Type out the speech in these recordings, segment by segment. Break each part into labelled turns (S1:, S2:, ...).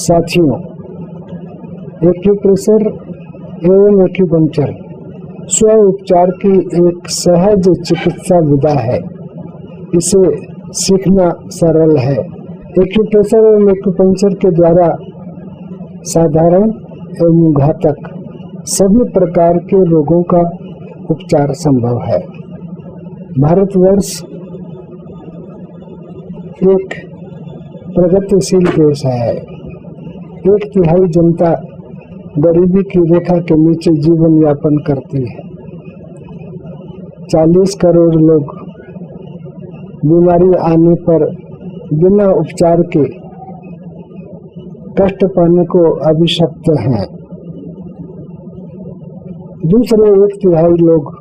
S1: साथियों, एक्यूप्रेशर एवं एक्यूपंक्चर स्व उपचार की एक सहज चिकित्सा विधा है। इसे सीखना सरल है। एक्यूप्रेशर एवं एक्यूपंक्चर के द्वारा साधारण एवं घातक सभी प्रकार के रोगों का उपचार संभव है। भारतवर्ष एक प्रगतिशील देश है। 1/3 जनता गरीबी की रेखा के नीचे जीवन यापन करती है। 40 करोड़ लोग बीमारी आने पर बिना उपचार के कष्ट पाने को अभिशप्त हैं। दूसरे 1/3 लोग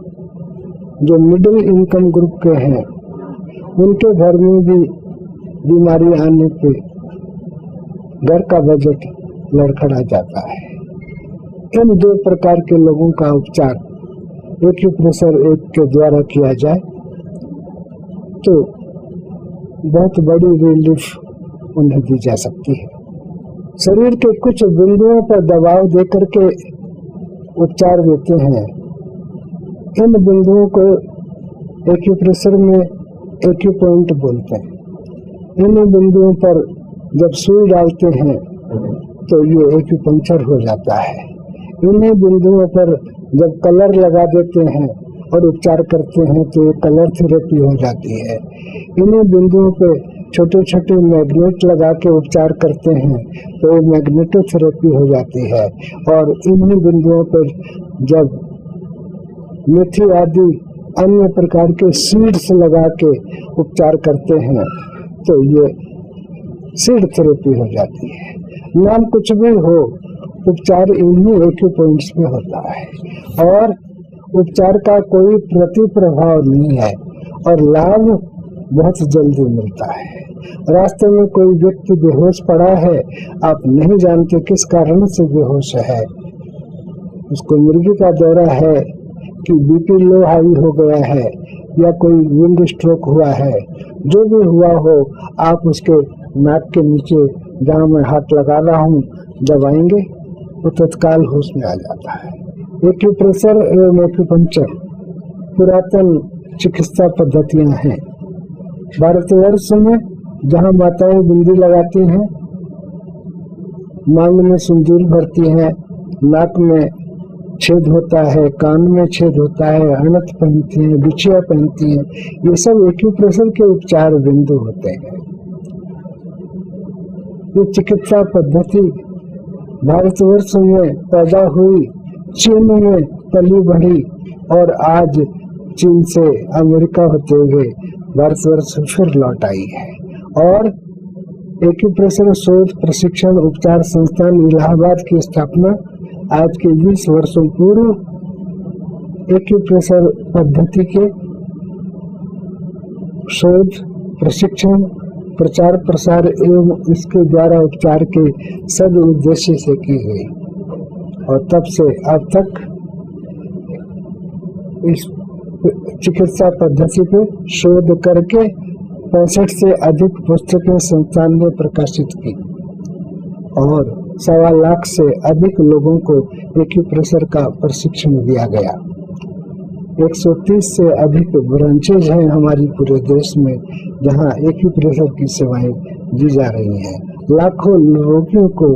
S1: जो मिडिल इनकम ग्रुप के हैं, उनके घर में भी बीमारी आने पे घर का बजट लड़खड़ा जाता है। इन 2 प्रकार के लोगों का उपचार एक्यूप्रेशर एक के द्वारा किया जाए तो बहुत बड़ी रिलीफ उन्हें दी जा सकती है। शरीर के कुछ बिंदुओं पर दबाव देकर के उपचार देते हैं। इन बिंदुओं को एक्यूप्रेशर में एक्यूपॉइंट बोलते हैं। इन बिंदुओं पर जब सुई डालते हैं तो ये एक्यूपंक्चर हो जाता है। इन्हीं बिंदुओं पर जब कलर लगा देते हैं और उपचार करते हैं तो ये कलर थेरेपी हो जाती है। इन्हीं बिंदुओं पे छोटे छोटे मैग्नेट लगा के उपचार करते हैं तो ये मैग्नेटोथेरेपी हो जाती है। और इन्हीं बिंदुओं पर जब मेथी आदि अन्य प्रकार के सीड्स लगा के उपचार करते हैं तो ये सीड थेरेपी हो जाती है। नाम कुछ भी हो, उपचार इन्हीं एक्यूपॉइंट्स में होता है और उपचार का कोई प्रतिप्रभाव नहीं है और लाभ बहुत जल्दी मिलता है। रास्ते में कोई व्यक्ति बेहोश पड़ा है, आप नहीं जानते किस कारण से बेहोश है। उसको मिर्गी का दौरा है कि बीपी लो हाई हो गया है या कोई विंड स्ट्रोक हुआ है, जो भी हुआ हो, आप उसके नाक के नीचे जहाँ मैं हाथ लगा रहा हूँ दबाएंगे तो तत्काल होश में आ जाता है। एक्यूप्रेशर एवं एक्यूपंक्चर पुरातन चिकित्सा पद्धतियां हैं। भारतवर्ष में जहाँ माताएं बिंदी लगाती हैं, मांग में सिंदूर भरती हैं, नाक में छेद होता है, कान में छेद होता है, अनथ पहनती हैं, बिछिया पहनती हैं, ये सब एक्यूप्रेशर के उपचार बिंदु होते हैं। ये चिकित्सा पद्धति भारतवर्ष में पैदा हुई, चीन में पली बढ़ी और आज चीन से अमेरिका होते हुए भारतवर्ष फिर लौट आई है। और एक्यूप्रेशर शोध प्रशिक्षण उपचार संस्थान इलाहाबाद की स्थापना आज के 20 वर्षों पूर्व एक्यूप्रेशर पद्धति के शोध प्रशिक्षण प्रचार प्रसार एवं इसके द्वारा उपचार के सब उद्देश्य से की गई और तब से अब तक इस चिकित्सा पद्धति पे शोध करके 65 से अधिक पुस्तकें संस्थान ने प्रकाशित की और 1.25 लाख से अधिक लोगों को एक्यूप्रेशर का प्रशिक्षण दिया गया। 130 से अधिक ब्रांचेज हैं हमारी पूरे देश में जहां एक्यूप्रेशर की सेवाएं दी जा रही हैं। लाखों रोगियों को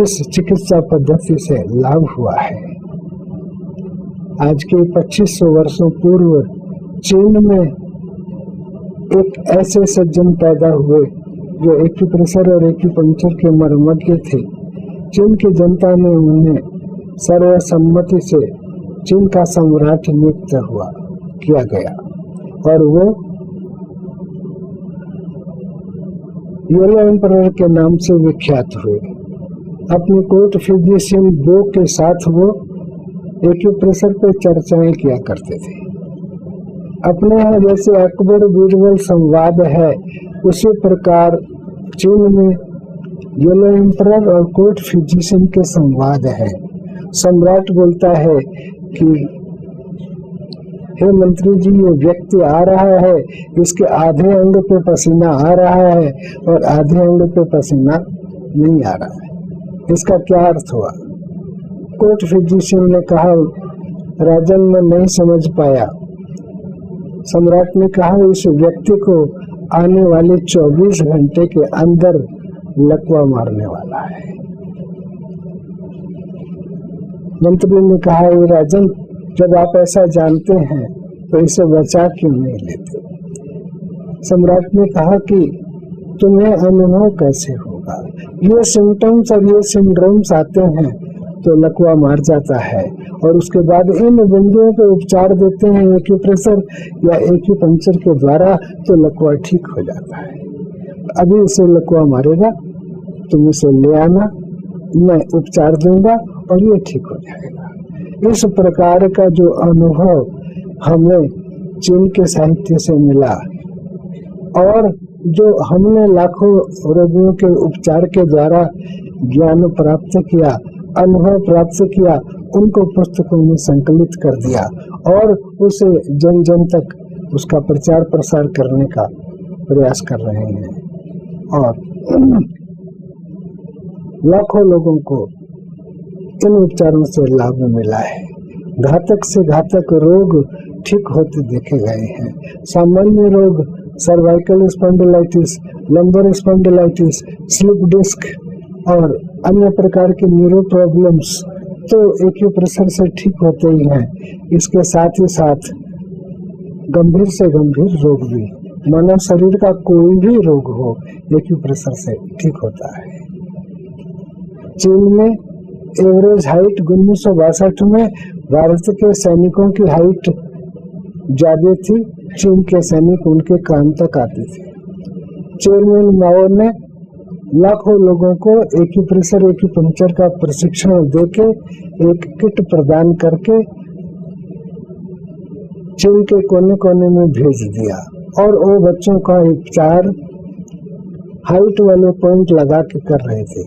S1: इस चिकित्सा पद्धति से लाभ हुआ है। आज के 2500 वर्षों पूर्व चीन में एक ऐसे सज्जन पैदा हुए जो एक्यूप्रेशर और एक्यूपंक्चर के मर्मज्ञ थे। चीन की जनता ने उन्हें सर्वसम्मति से चीन का सम्राट नियुक्त किया गया और वो येलो एम्परर के नाम से विख्यात हुए। अपने कोर्ट फिजिशियन बो के साथ वो एक्यूप्रेशर पे चर्चाएं किया करते थे। अपने यहाँ जैसे अकबर बीरबल संवाद है, उसी प्रकार चीन में येलो एम्परर और कोर्ट फिजिशियन के संवाद है। सम्राट बोलता है कि हे मंत्री जी, ये व्यक्ति आ रहा है, इसके आधे अंग पे पसीना आ रहा है और आधे अंग पे पसीना नहीं आ रहा है। इसका क्या अर्थ हुआ? कोर्ट फिजिशियन ने कहा, राजन ने नहीं समझ पाया। सम्राट ने कहा, इस व्यक्ति को आने वाले 24 घंटे के अंदर लकवा मारने वाला है। मंत्री ने कहा, राजन जब आप ऐसा जानते हैं तो इसे बचा क्यों नहीं लेते? सम्राट ने कहा कि तुम्हें अनुभव कैसे होगा? ये सिम्टम्स और ये सिंड्रोम्स आते हैं तो लकवा मार जाता है और उसके बाद इन बिंदुओं पे उपचार देते हैं एक्यूप्रेशर या एक्यूपंक्चर के द्वारा, तो लकवा ठीक हो जाता है। अभी इसे लकवा मारेगा, तुम इसे ले आना, मैं उपचार दूंगा और ये ठीक हो जाएगा। इस प्रकार का जो अनुभव हमें चीन के साहित्य से मिला और जो हमने लाखों रोगियों के उपचार के द्वारा ज्ञान प्राप्त किया, अनुभव प्राप्त किया, उनको पुस्तकों में संकलित कर दिया और उसे जन जन तक उसका प्रचार प्रसार करने का प्रयास कर रहे हैं और लाखों लोगों को इन उपचारों से लाभ मिला है। घातक से घातक रोग ठीक होते देखे गए हैं। सामान्य रोग, cervical spondylitis, lumbar spondylitis, slip disc और अन्य प्रकार के न्यूरो प्रॉब्लम्स तो एक्यूप्रेशर से ठीक होते ही हैं। इसके साथ ही साथ गंभीर से गंभीर रोग भी, मानव शरीर का कोई भी रोग हो, एक्यूप्रेशर से ठीक होता है। चीन में एवरेज हाइट 1962 में भारत के सैनिकों की हाइट ज्यादा थी। चीन के सैनिक उनके कान तक आते थे। चेयरमैन माओ ने लाखों लोगों को एक्यूप्रेशर एक्यूपंक्चर का प्रशिक्षण देके एक किट प्रदान करके चीन के कोने कोने में भेज दिया और वो बच्चों का उपचार हाइट वाले पॉइंट लगा के कर रहे थे।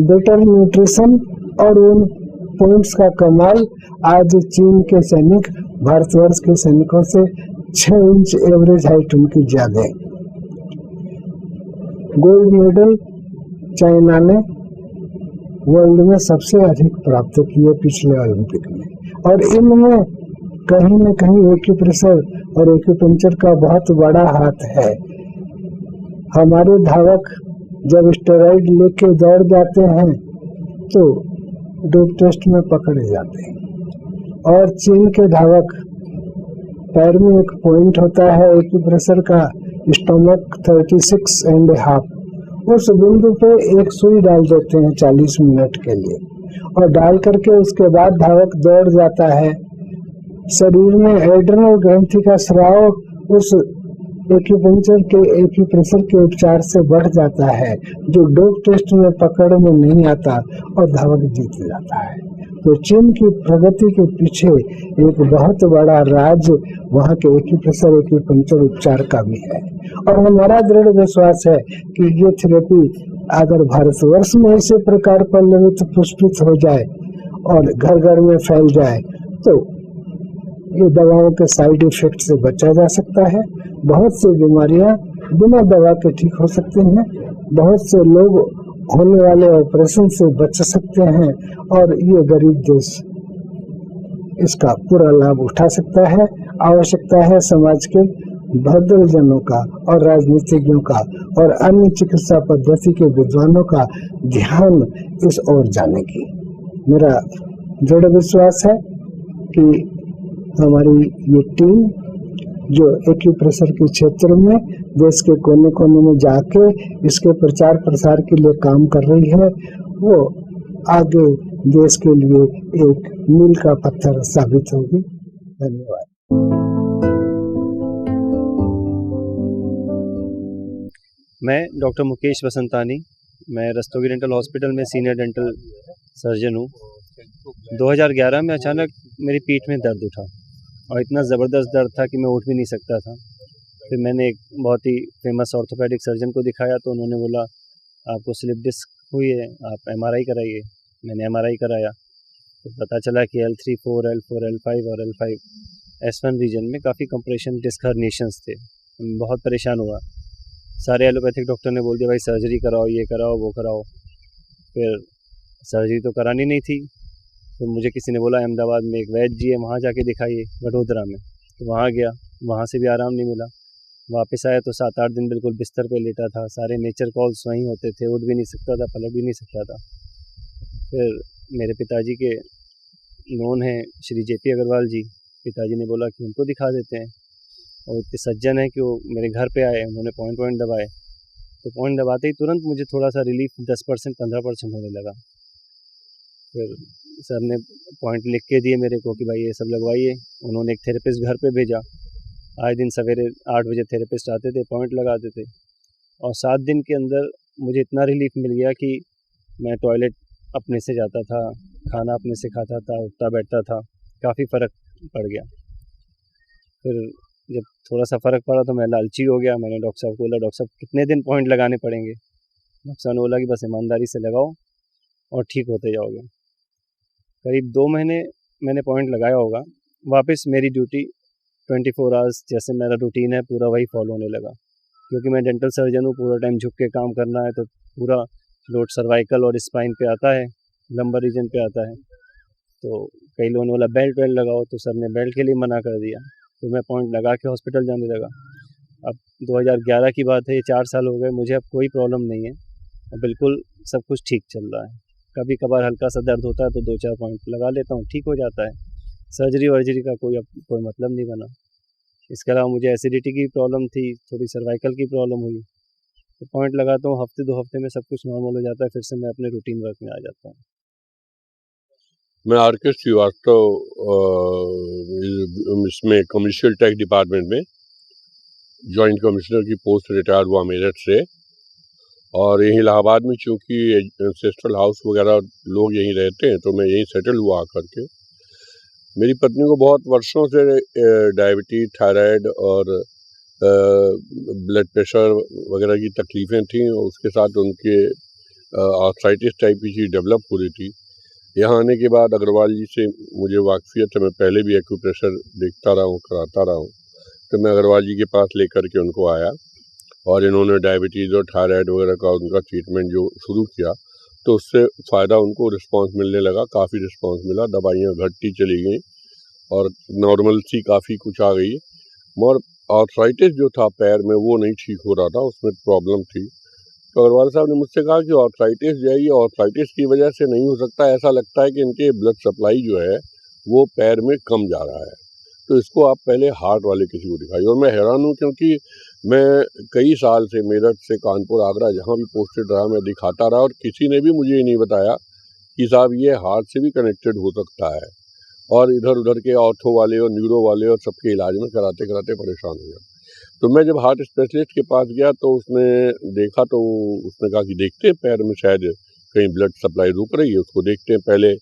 S1: बेटर न्यूट्रिशन और उन पॉइंट्स का कमाल आज चीन के सैनिक भारतवर्ष के सैनिकों से 6 इंच एवरेज हाइट उनकी ज्यादा है। गोल्ड मेडल चाइना ने वर्ल्ड में सबसे अधिक प्राप्त किए पिछले ओलंपिक में और इनमें कहीं न कहीं एक्यूप्रेशर और एक्यूपंक्चर का बहुत बड़ा हाथ है। हमारे धावक जब स्टेरॉइड लेके दौड़ जाते हैं तो डोप टेस्ट में पकड़े जाते हैं और चीन के धावक पैर में एक पॉइंट होता है एक्यूप्रेशर का, स्टोमक 36.5, उस बिंदु पे एक सुई डाल देते हैं 40 मिनट के लिए और डाल करके उसके बाद धावक दौड़ जाता है। शरीर में एड्रेनल ग्रंथि का स्राव उस एक्यूप्रेशर के उपचार से बढ़ जाता है, जो डोप टेस्ट में पकड़ में नहीं आता और धावक जीत जाता है। तो चीन की प्रगति के पीछे एक बहुत बड़ा राज वहाँ के एक्यूप्रेशर एक्यूपंक्चर उपचार का भी है और हमारा दृढ़ विश्वास है कि ये थेरेपी अगर भारतवर्ष में इसी प्रकार पल्लवित पुष्पित हो जाए और घर घर में फैल जाए तो ये दवाओं के साइड इफेक्ट से बचा जा सकता है। बहुत सी बीमारियां बिना दवा के ठीक हो सकती हैं। बहुत से लोग होने वाले ऑपरेशन से बच सकते हैं और ये गरीब देश इसका पूरा लाभ उठा सकता है। आवश्यकता है समाज के भद्र जनों का और राजनीतिज्ञों का और अन्य चिकित्सा पद्धति के विद्वानों का ध्यान इस ओर जाने की। मेरा दृढ़ विश्वास है कि हमारी ये टीम जो एक्यूप्रेशर के क्षेत्र में देश के कोने कोने में जाके इसके प्रचार प्रसार के लिए काम कर रही है, वो आगे देश के लिए एक मील का पत्थर साबित होगी। धन्यवाद।
S2: मैं डॉक्टर मुकेश वसंतानी, मैं रस्तोगी डेंटल हॉस्पिटल में सीनियर डेंटल सर्जन हूँ। 2011 में अचानक मेरी पीठ में दर्द उठा और इतना ज़बरदस्त दर्द था कि मैं उठ भी नहीं सकता था। फिर मैंने एक बहुत ही फेमस ऑर्थोपेडिक सर्जन को दिखाया तो उन्होंने बोला आपको स्लिप डिस्क हुई है, आप MRI कराइए। मैंने MRI कराया तो पता चला कि L3, 4, L4, L5 और L5 S1 रीजन में काफ़ी कंप्रेशन डिस्क हर्निएशंस थे। मैं बहुत परेशान हुआ। सारे एलोपैथिक डॉक्टर ने बोल दिया भाई सर्जरी कराओ, ये कराओ, वो कराओ। फिर सर्जरी तो करानी नहीं थी। फिर मुझे किसी ने बोला अहमदाबाद में एक वैद्य जी है, वहाँ जाके दिखाइए, वडोदरा में। तो वहाँ गया, वहाँ से भी आराम नहीं मिला। वापस आया तो 7-8 दिन बिल्कुल बिस्तर पे लेटा था। सारे नेचर कॉल्स वहीं होते थे, उठ भी नहीं सकता था, पलट भी नहीं सकता था। फिर मेरे पिताजी के नोन हैं श्री JP अग्रवाल जी, पिताजी ने बोला कि उनको दिखा देते हैं। और इतने सज्जन है कि वो मेरे घर पे आए, उन्होंने पॉइंट दबाए। तो पॉइंट दबाते ही तुरंत मुझे थोड़ा सा रिलीफ 10% 15% होने लगा। फिर सर ने पॉइंट लिख के दिए मेरे को कि भाई ये सब लगवाइए। उन्होंने एक थेरेपिस्ट घर पे भेजा। आए दिन सवेरे 8 बजे थेरेपिस्ट आते थे, पॉइंट लगाते थे। और 7 दिन के अंदर मुझे इतना रिलीफ मिल गया कि मैं टॉयलेट अपने से जाता था, खाना अपने से खाता था, उठता बैठता था, काफ़ी फ़र्क पड़ गया। फिर जब थोड़ा सा फ़र्क पड़ा तो मैं लालची हो गया। मैंने डॉक्टर साहब को बोला, डॉक्टर साहब कितने दिन पॉइंट लगाने पड़ेंगे? डॉक्टर साहब ने बोला कि बस ईमानदारी से लगाओ और ठीक होते जाओगे। करीब 2 महीने मैंने पॉइंट लगाया होगा। वापस मेरी ड्यूटी 24 आवर्स जैसे मेरा रूटीन है पूरा वही फॉलो होने लगा। क्योंकि मैं डेंटल सर्जन हूँ, पूरा टाइम झुक के काम करना है, तो पूरा लोड सर्वाइकल और स्पाइन पे आता है, लंबर रीजन पे आता है। तो कई लोगों ने बोला बेल्ट वेल्ट लगाओ, तो सर ने बेल्ट के लिए मना कर दिया। तो मैं पॉइंट लगा के हॉस्पिटल जाने लगा। अब 2011 की बात है, ये 4 साल हो गए, मुझे अब कोई प्रॉब्लम नहीं है। अब बिल्कुल सब कुछ ठीक चल रहा है। कभी कभार हल्का सा दर्द होता है तो 2-4 पॉइंट लगा लेता हूँ, ठीक हो जाता है। सर्जरी वर्जरी का कोई मतलब नहीं बना। इसके अलावा मुझे एसिडिटी की प्रॉब्लम थी, थोड़ी सर्वाइकल की प्रॉब्लम हुई। तो पॉइंट लगाता हूँ, हफ्ते 2 हफ्ते में सब कुछ नॉर्मल हो जाता है, फिर से मैं अपने रूटीन वर्क में आ जाता हूँ।
S3: मैं RK श्रीवास्तव इसमें कमर्शियल टैक्स डिपार्टमेंट में जॉइंट कमिश्नर की पोस्ट रिटायर हुआ मेरठ से। और यहीं इलाहाबाद में चूँकि एंसेस्ट्रल हाउस वगैरह लोग यहीं रहते हैं तो मैं यहीं सेटल हुआ आकर के। मेरी पत्नी को बहुत वर्षों से डायबिटीज, थायराइड और ब्लड प्रेशर वगैरह की तकलीफ़ें थीं और उसके साथ उनके आर्थराइटिस टाइप की चीज़ डेवलप हो रही थी। यहाँ आने के बाद अग्रवाल जी से मुझे वाकफियत है, मैं पहले भी एक्यूप्रेशर देखता रहा हूँ, कराता रहा हूँ। तो मैं अग्रवाल जी के पास लेकर के उनको आया और इन्होंने डायबिटीज़ और थायराइड वगैरह का उनका ट्रीटमेंट जो शुरू किया तो उससे फ़ायदा उनको रिस्पांस मिलने लगा, काफ़ी रिस्पांस मिला। दवाइयाँ घटती चली गई और नॉर्मल सी काफ़ी कुछ आ गई। मगर आर्थराइटिस जो था पैर में वो नहीं ठीक हो रहा था, उसमें प्रॉब्लम थी। तो अग्रवाल साहब ने मुझसे कहा कि आर्थराइटिस जो है ये आर्थराइटिस की वजह से नहीं हो सकता, ऐसा लगता है कि इनके ब्लड सप्लाई जो है वो पैर में कम जा रहा है, तो इसको आप पहले हार्ट वाले किसी को दिखाइए। और मैं हैरान हूँ क्योंकि मैं कई साल से मेरठ से कानपुर, आगरा जहाँ भी पोस्टेड रहा मैं दिखाता रहा और किसी ने भी मुझे ये नहीं बताया कि साहब ये हार्ट से भी कनेक्टेड हो सकता है। और इधर उधर के ऑर्थो वाले और न्यूरो वाले और सबके इलाज में कराते कराते परेशान हो गया। तो मैं जब हार्ट स्पेशलिस्ट के पास गया तो उसने देखा तो उसने कहा कि देखते हैं पैर में शायद कहीं ब्लड सप्लाई रुक रही है, उसको देखते हैं। पहले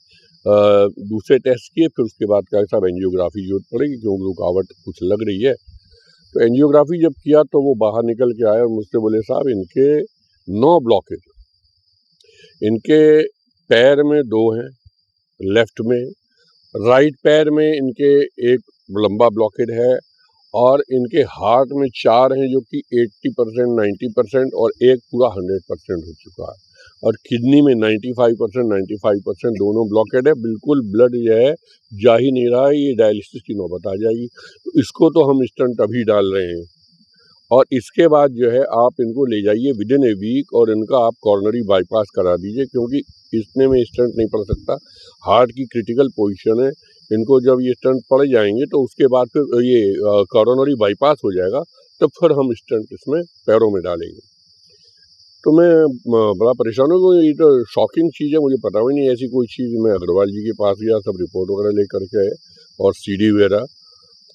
S3: दूसरे टेस्ट किए, फिर उसके बाद कहा साहब एंजियोग्राफी जरूरत पड़ेगी क्योंकि रुकावट कुछ लग रही है। तो एंजियोग्राफी जब किया तो वो बाहर निकल के आए और मुझसे बोले साहब इनके 9 ब्लॉकेज, इनके पैर में 2 हैं, लेफ्ट में, राइट पैर में इनके एक लंबा ब्लॉकेज है और इनके हार्ट में 4 हैं जो कि 80%, 90% और एक पूरा 100% हो चुका है। और किडनी में 95% दोनों ब्लॉकेड है, बिल्कुल ब्लड जो है जा ही नहीं रहा है, ये डायलिसिस की नौबत आ जाएगी। तो इसको तो हम स्टंट अभी डाल रहे हैं और इसके बाद जो है आप इनको ले जाइए विदिन ए वीक और इनका आप कॉर्नरी बाईपास करा दीजिए क्योंकि इसने में स्टंट नहीं पड़ सकता, हार्ट की क्रिटिकल पोजीशन है। इनको जब ये स्टंट पड़ जाएंगे तो उसके बाद फिर ये कॉर्नरी बाईपास हो जाएगा, तो फिर हम स्टंट इसमें पैरों में डालेंगे। तो मैं बड़ा परेशान हूँ, ये तो शॉकिंग चीज़ है, मुझे पता भी नहीं ऐसी कोई चीज़। मैं अग्रवाल जी के पास गया, सब रिपोर्ट वगैरह लेकर के आए और CD वगैरह,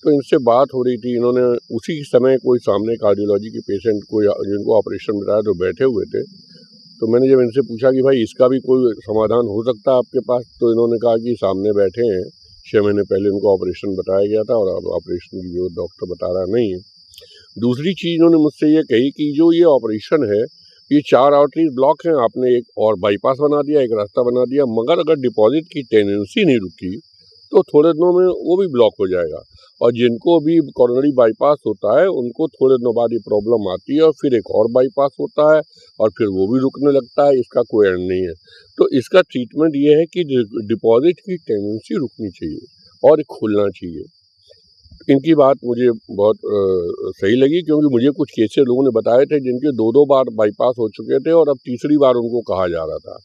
S3: तो इनसे बात हो रही थी। इन्होंने उसी समय कोई सामने कार्डियोलॉजी के पेशेंट को जिनको ऑपरेशन बताया तो बैठे हुए थे। तो मैंने जब इनसे पूछा कि भाई इसका भी कोई समाधान हो सकता है आपके पास, तो इन्होंने कहा कि सामने बैठे हैं, 6 महीने पहले उनको ऑपरेशन बताया गया था और अब ऑपरेशन की जो डॉक्टर बता रहा नहीं है। दूसरी चीज़ इन्होंने मुझसे ये कही कि जो ये ऑपरेशन है ये 4 आर्टरीज ब्लॉक हैं, आपने एक और बाईपास बना दिया, एक रास्ता बना दिया, मगर अगर डिपॉजिट की टेंडेंसी नहीं रुकी तो थोड़े दिनों में वो भी ब्लॉक हो जाएगा। और जिनको भी कॉरोनरी बाईपास होता है उनको थोड़े दिनों बाद ये प्रॉब्लम आती है और फिर एक और बाईपास होता है और फिर वो भी रुकने लगता है, इसका कोई एंड नहीं है। तो इसका ट्रीटमेंट ये है कि डिपॉजिट की टेंडेंसी रुकनी चाहिए और खुलना चाहिए। इनकी बात मुझे बहुत सही लगी, क्योंकि मुझे कुछ केसेस लोगों ने बताए थे जिनके 2-2 बार बाईपास हो चुके थे और अब तीसरी बार उनको कहा जा रहा था।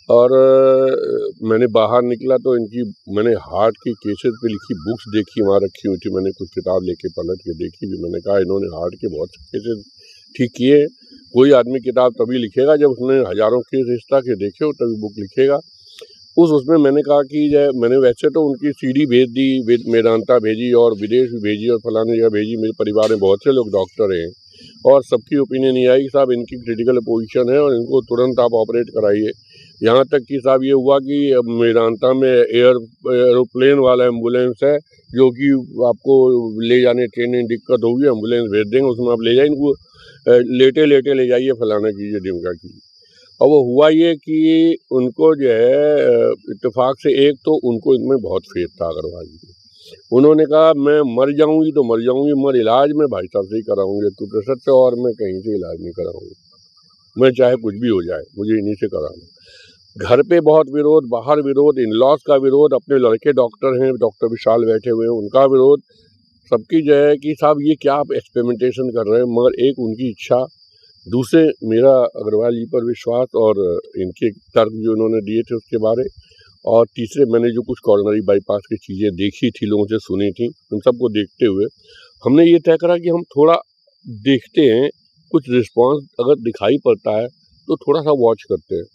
S3: और मैंने बाहर निकला तो मैंने हार्ट की केसेस पे लिखी बुक्स देखी, वहाँ रखी हुई थी। मैंने कुछ किताब लेके पलट के देखी भी। मैंने कहा इन्होंने हार्ट के बहुत से केसेस ठीक किए हैं। कोई आदमी किताब तभी लिखेगा जब उसने हजारों केस इस तरह के देखे हो, तभी बुक लिखेगा। उसमें मैंने कहा कि मैंने वैसे तो उनकी सीडी भेज दी, मेदांता भेजी और विदेश भी भेजी और फलाने जगह भेजी। मेरे परिवार में बहुत से लोग डॉक्टर हैं और सबकी ओपिनियन ये आई कि साहब इनकी क्रिटिकल पोजीशन है और इनको तुरंत आप ऑपरेट कराइए। यहाँ तक कि साहब ये हुआ कि मेदांता में एरोप्लेन वाला एम्बुलेंस है, जो कि आपको ले जाने ट्रेन दिक्कत होगी, एम्बुलेंस भेज देंगे, उसमें आप ले जाए, इनको लेटे लेटे ले जाइए, फलाना कीजिए, ढिमका कीजिए। और वो हुआ ये कि उनको जो है इत्तेफाक से एक तो उनको इनमें बहुत फेथ था अग्रवाल जी। उन्होंने कहा मैं मर जाऊंगी तो मर जाऊंगी, मगर इलाज मैं भाई साहब से ही कराऊंगी, एक्यूप्रेशर से, और मैं कहीं से इलाज नहीं कराऊंगी। मैं चाहे कुछ भी हो जाए, मुझे इन्हीं से कराना। घर पे बहुत विरोध, बाहर विरोध, इन लॉज का विरोध, अपने लड़के डॉक्टर हैं, डॉक्टर विशाल बैठे हुए हैं, उनका विरोध, सबकी जो है कि साहब ये क्या आप एक्सपेरिमेंटेशन कर रहे हैं। मगर एक उनकी इच्छा, दूसरे मेरा अग्रवाल जी पर विश्वास और इनके तर्क जो उन्होंने दिए थे उसके बारे, और तीसरे मैंने जो कुछ कॉर्नरी बाईपास की चीज़ें देखी थी, लोगों से सुनी थी, उन सबको देखते हुए हमने ये तय करा कि हम थोड़ा देखते हैं, कुछ रिस्पांस अगर दिखाई पड़ता है तो थोड़ा सा वॉच करते हैं।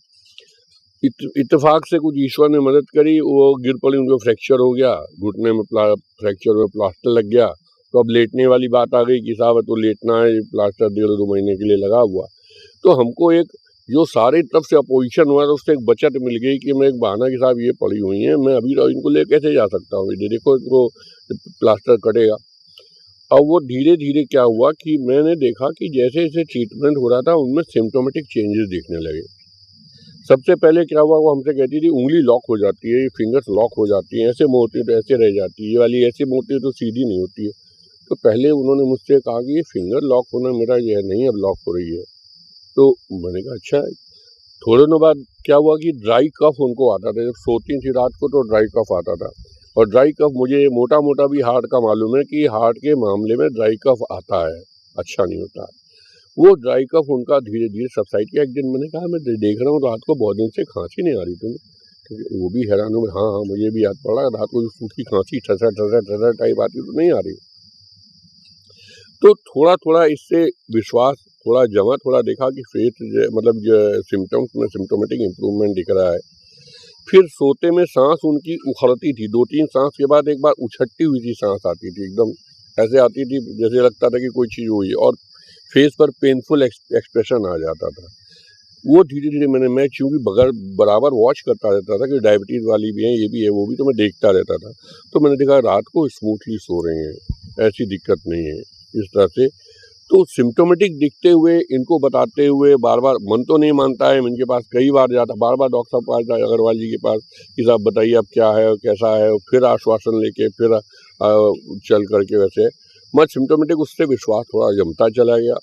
S3: इत्तेफाक से कुछ ईश्वर ने मदद करी, वो गिर पड़ी, उनको फ्रैक्चर हो गया, घुटने में फ्रैक्चर हुआ, प्लास्टर लग गया। तो अब लेटने वाली बात आ गई कि साहब तो लेटना है, प्लास्टर 1.5-2 महीने के लिए लगा हुआ। तो हमको एक जो सारी तरफ से अपोजिशन हुआ, तो उससे एक बचत मिल गई कि मैं एक बहाना कि साहब ये पड़ी हुई हैं, मैं अभी इनको ले कैसे जा सकता हूँ, ये देखो इनको प्लास्टर कटेगा। अब वो धीरे धीरे क्या हुआ कि मैंने देखा कि जैसे जैसे ट्रीटमेंट हो रहा था उनमें सिम्टोमेटिक चेंजेस दिखने लगे। सबसे पहले क्या हुआ, वो हमसे कहती थी उंगली लॉक हो जाती है, फिंगर्स लॉक हो जाती हैं, ऐसे मोड़ती है तो ऐसे रह जाती है, ये वाली ऐसे मोड़ती है तो सीधी नहीं होती है। तो पहले उन्होंने मुझसे कहा कि ये फिंगर लॉक होना मेरा ये नहीं, अब लॉक हो रही है। तो मैंने कहा अच्छा है। थोड़े दिनों बाद क्या हुआ कि ड्राई कफ उनको आता था, जब सोती थी रात को तो ड्राई कफ आता था। और ड्राई कफ मुझे मोटा मोटा भी हार्ट का मालूम है कि हार्ट के मामले में ड्राई कफ आता है, अच्छा नहीं होता है। वो ड्राई कफ उनका धीरे धीरे सबसाइड किया। एक दिन मैंने कहा मैं देख रहा हूँ रात को बहुत दिन से खांसी नहीं आ रही तुम्हें। वो भी हैरान हो, हाँ हाँ मुझे भी याद पड़ा, रात को सूखी खांसी ठसर टाइप आती तो नहीं आ रही। तो थोड़ा थोड़ा इससे विश्वास थोड़ा जमा, थोड़ा देखा कि फेथ मतलब सिम्टम्स में सिम्टोमेटिक इम्प्रूवमेंट दिख रहा है। फिर सोते में सांस उनकी उखड़ती थी, 2-3 सांस के बाद एक बार उछटती हुई सी सांस आती थी, एकदम ऐसे आती थी जैसे लगता था कि कोई चीज़ हुई है, और फेस पर पेनफुल एक्सप्रेशन आ जाता था। वो धीरे धीरे मैं चूँकि बराबर वॉच करता रहता था कि डायबिटीज़ वाली भी है, ये भी है, वो भी, तो मैं देखता रहता था। तो मैंने देखा रात को स्मूथली सो रहे हैं, ऐसी दिक्कत नहीं है इस तरह से। तो सिम्टोमेटिक दिखते हुए इनको बताते हुए बार बार, मन तो नहीं मानता है, इनके पास कई बार जाता, बार बार डॉक्टर साहब पास अग्रवाल जी के पास कि साहब बताइए अब क्या है और कैसा है, और फिर आश्वासन लेके फिर चल करके वैसे मत सिम्टोमेटिक, उससे विश्वास थोड़ा जमता चला गया।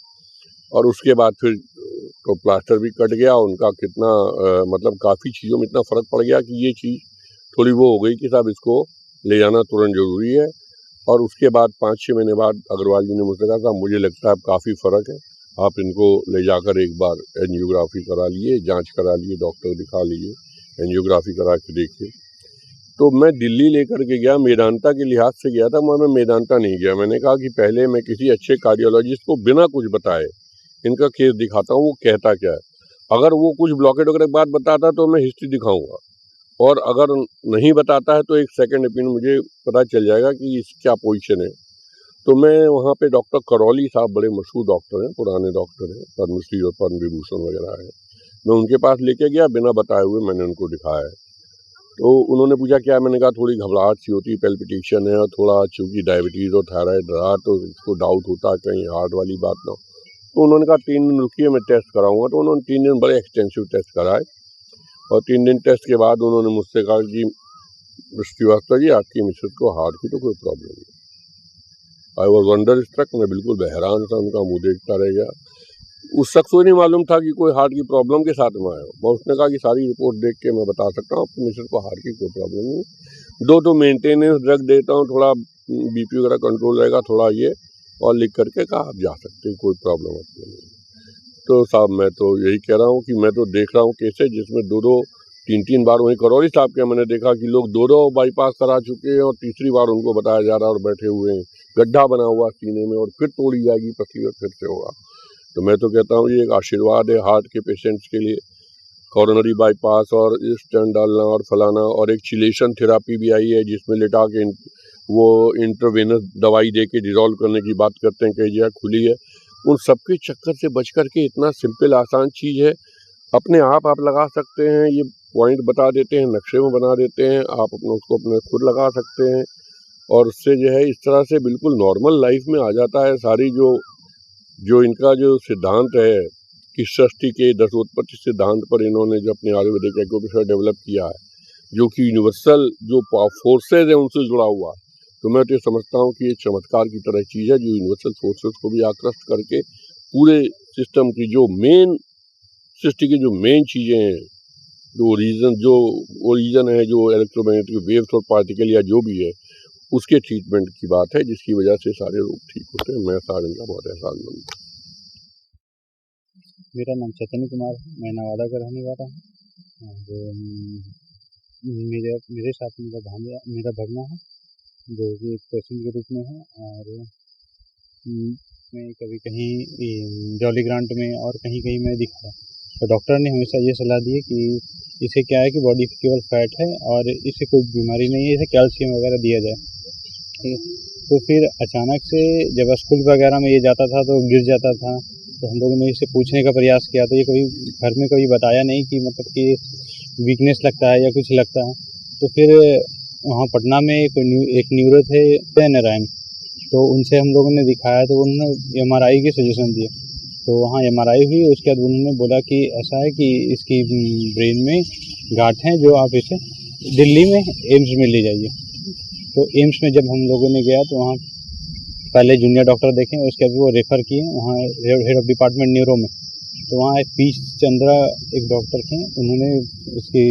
S3: और उसके बाद फिर तो प्लास्टर भी कट गया उनका, कितना मतलब काफ़ी चीज़ों में इतना फ़र्क पड़ गया कि ये चीज़ थोड़ी वो हो गई कि साहब इसको ले जाना तुरंत ज़रूरी है। और उसके बाद 5-6 महीने बाद अग्रवाल जी ने मुझसे कहा साहब मुझे लगता है अब काफ़ी फ़र्क है, आप इनको ले जाकर एक बार एंजियोग्राफी करा लिए, जांच करा लिए, डॉक्टर दिखा लीजिए, एंजियोग्राफी करा के देखिए। तो मैं दिल्ली लेकर के गया, मेदांता के लिहाज से गया था, मगर मैं मेदांता नहीं गया। मैंने कहा कि पहले मैं किसी अच्छे कार्डियोलॉजिस्ट को बिना कुछ बताए इनका केस दिखाता हूँ, वो कहता क्या है। अगर वो कुछ ब्लॉकेट वगैरह की बात बताता तो मैं हिस्ट्री दिखाऊंगा, और अगर नहीं बताता है तो एक सेकंड ओपिनियन मुझे पता चल जाएगा कि इस क्या पोजीशन है। तो मैं वहाँ पे डॉक्टर करौली साहब बड़े मशहूर डॉक्टर हैं, पुराने डॉक्टर हैं, पद्मश्री और पद्म विभूषण वगैरह है, मैं उनके पास लेके गया, बिना बताए हुए मैंने उनको दिखाया। तो उन्होंने पूछा क्या, मैंने कहा थोड़ी घबराहट सी होती, पैल्पिटेशन है, और थोड़ा चूँकि डायबिटीज़ और थायराइड रहा तो उसको डाउट होता है कहीं हार्ट वाली बात ना हो। तो उन्होंने कहा 3 दिन रुकिए मैं टेस्ट कराऊंगा। तो उन्होंने 3 दिन बड़े एक्सटेंसिव टेस्ट कराए, और 3 दिन टेस्ट के बाद उन्होंने मुझसे कहा कि श्रीवास्तव जी, आपकी मिसेज को हार्ट की तो कोई प्रॉब्लम नहीं। आई वॉज वंडर स्ट्रक, मैं बिल्कुल बहरान था, उनका मुंह देखता रह गया। उस शख्स को नहीं मालूम था कि कोई हार्ट की प्रॉब्लम के साथ में आया हो। मैं उसने कहा कि सारी रिपोर्ट देख के मैं बता सकता हूँ आपकी मिसेज को हार्ट की कोई प्रॉब्लम नहीं। दो मेंटेनेंस ड्रग देता हूँ, थोड़ा बीपी वगैरह कंट्रोल रहेगा, थोड़ा ये, और लिख करके कहा आप जा सकते हैं, कोई प्रॉब्लम नहीं। तो साहब मैं तो यही कह रहा हूँ कि मैं तो देख रहा हूँ केसेस जिसमें 2-3 बार वहीं करौली साहब के मैंने देखा कि लोग 2 बाईपास करा चुके हैं और तीसरी बार उनको बताया जा रहा है और बैठे हुए हैं, गड्ढा बना हुआ सीने में और फिर तोड़ी जाएगी पसली और फिर से होगा। तो मैं तो कहता हूँ ये एक आशीर्वाद है हार्ट के पेशेंट्स के लिए। कॉरोनरी बाईपास और स्टेंट डालना और फलाना, और एक चिलेशन थेरापी भी आई है जिसमें लेटा के वो इंट्रावेनस दवाई दे के डिजॉल्व करने की बात करते हैं, कई जगह खुली है। उन सबके चक्कर से बच करके इतना सिंपल आसान चीज़ है, अपने आप लगा सकते हैं। ये पॉइंट बता देते हैं, नक्शे में बना देते हैं, आप अपने उसको अपने खुद लगा सकते हैं और उससे जो है इस तरह से बिल्कुल नॉर्मल लाइफ में आ जाता है। सारी जो इनका जो सिद्धांत है कि षष्ठी के दशोत्पत्ति सिद्धांत पर इन्होंने जो अपने आयुर्वेदिक एक्यूप्रेशर डेवलप किया है, जो कि यूनिवर्सल जो फोर्सेज है उनसे जुड़ा हुआ है, तो मैं तो ये समझता हूँ कि ये चमत्कार की तरह चीज़ है जो यूनिवर्सल फोर्सेस को भी आकृष्ट करके पूरे सिस्टम की जो मेन सृष्टि की जो मेन चीज़ें हैं, जो ओरिजन है, जो इलेक्ट्रोमैग्नेटिक वेव्स और पार्टिकल या जो भी है, उसके ट्रीटमेंट की बात है जिसकी वजह से सारे लोग ठीक होते हैं। मैं सारे का बहुत एहसानमंद हूँ।
S4: मेरा नाम चैतन्य कुमार है, मैं नवादा का रहने वाला हूँ और मेरे साथ मेरा भगना है जो कि एक पेशेंट के रूप में है। और मैं कभी कहीं जॉली ग्रांट में और कहीं मैं दिखाया तो डॉक्टर ने हमेशा ये सलाह दी है कि इसे क्या है कि बॉडी केवल फैट है और इससे कोई बीमारी नहीं है, इसे कैल्शियम वगैरह दिया जाए। ठीक है, तो फिर अचानक से जब स्कूल वगैरह में ये जाता था तो गिर जाता था, तो हम लोगों ने इसे पूछने का प्रयास किया, तो ये कभी घर में कभी बताया नहीं कि मतलब कि वीकनेस लगता है या कुछ लगता है। तो फिर वहाँ पटना में एक न्यूरो थे नारायण, तो उनसे हम लोगों ने दिखाया तो उन्होंने MRI की सजेशन दिया। तो वहाँ MRI हुई, उसके बाद उन्होंने बोला कि ऐसा है कि इसकी ब्रेन में गांठ है, जो आप इसे दिल्ली में एम्स में ले जाइए। तो एम्स में जब हम लोगों ने गया तो वहाँ पहले जूनियर डॉक्टर देखे, उसके बाद वो रेफ़र किए वहाँ हेड ऑफ डिपार्टमेंट न्यूरो में। तो वहाँ एक पी चंद्रा एक डॉक्टर थे, उन्होंने इसकी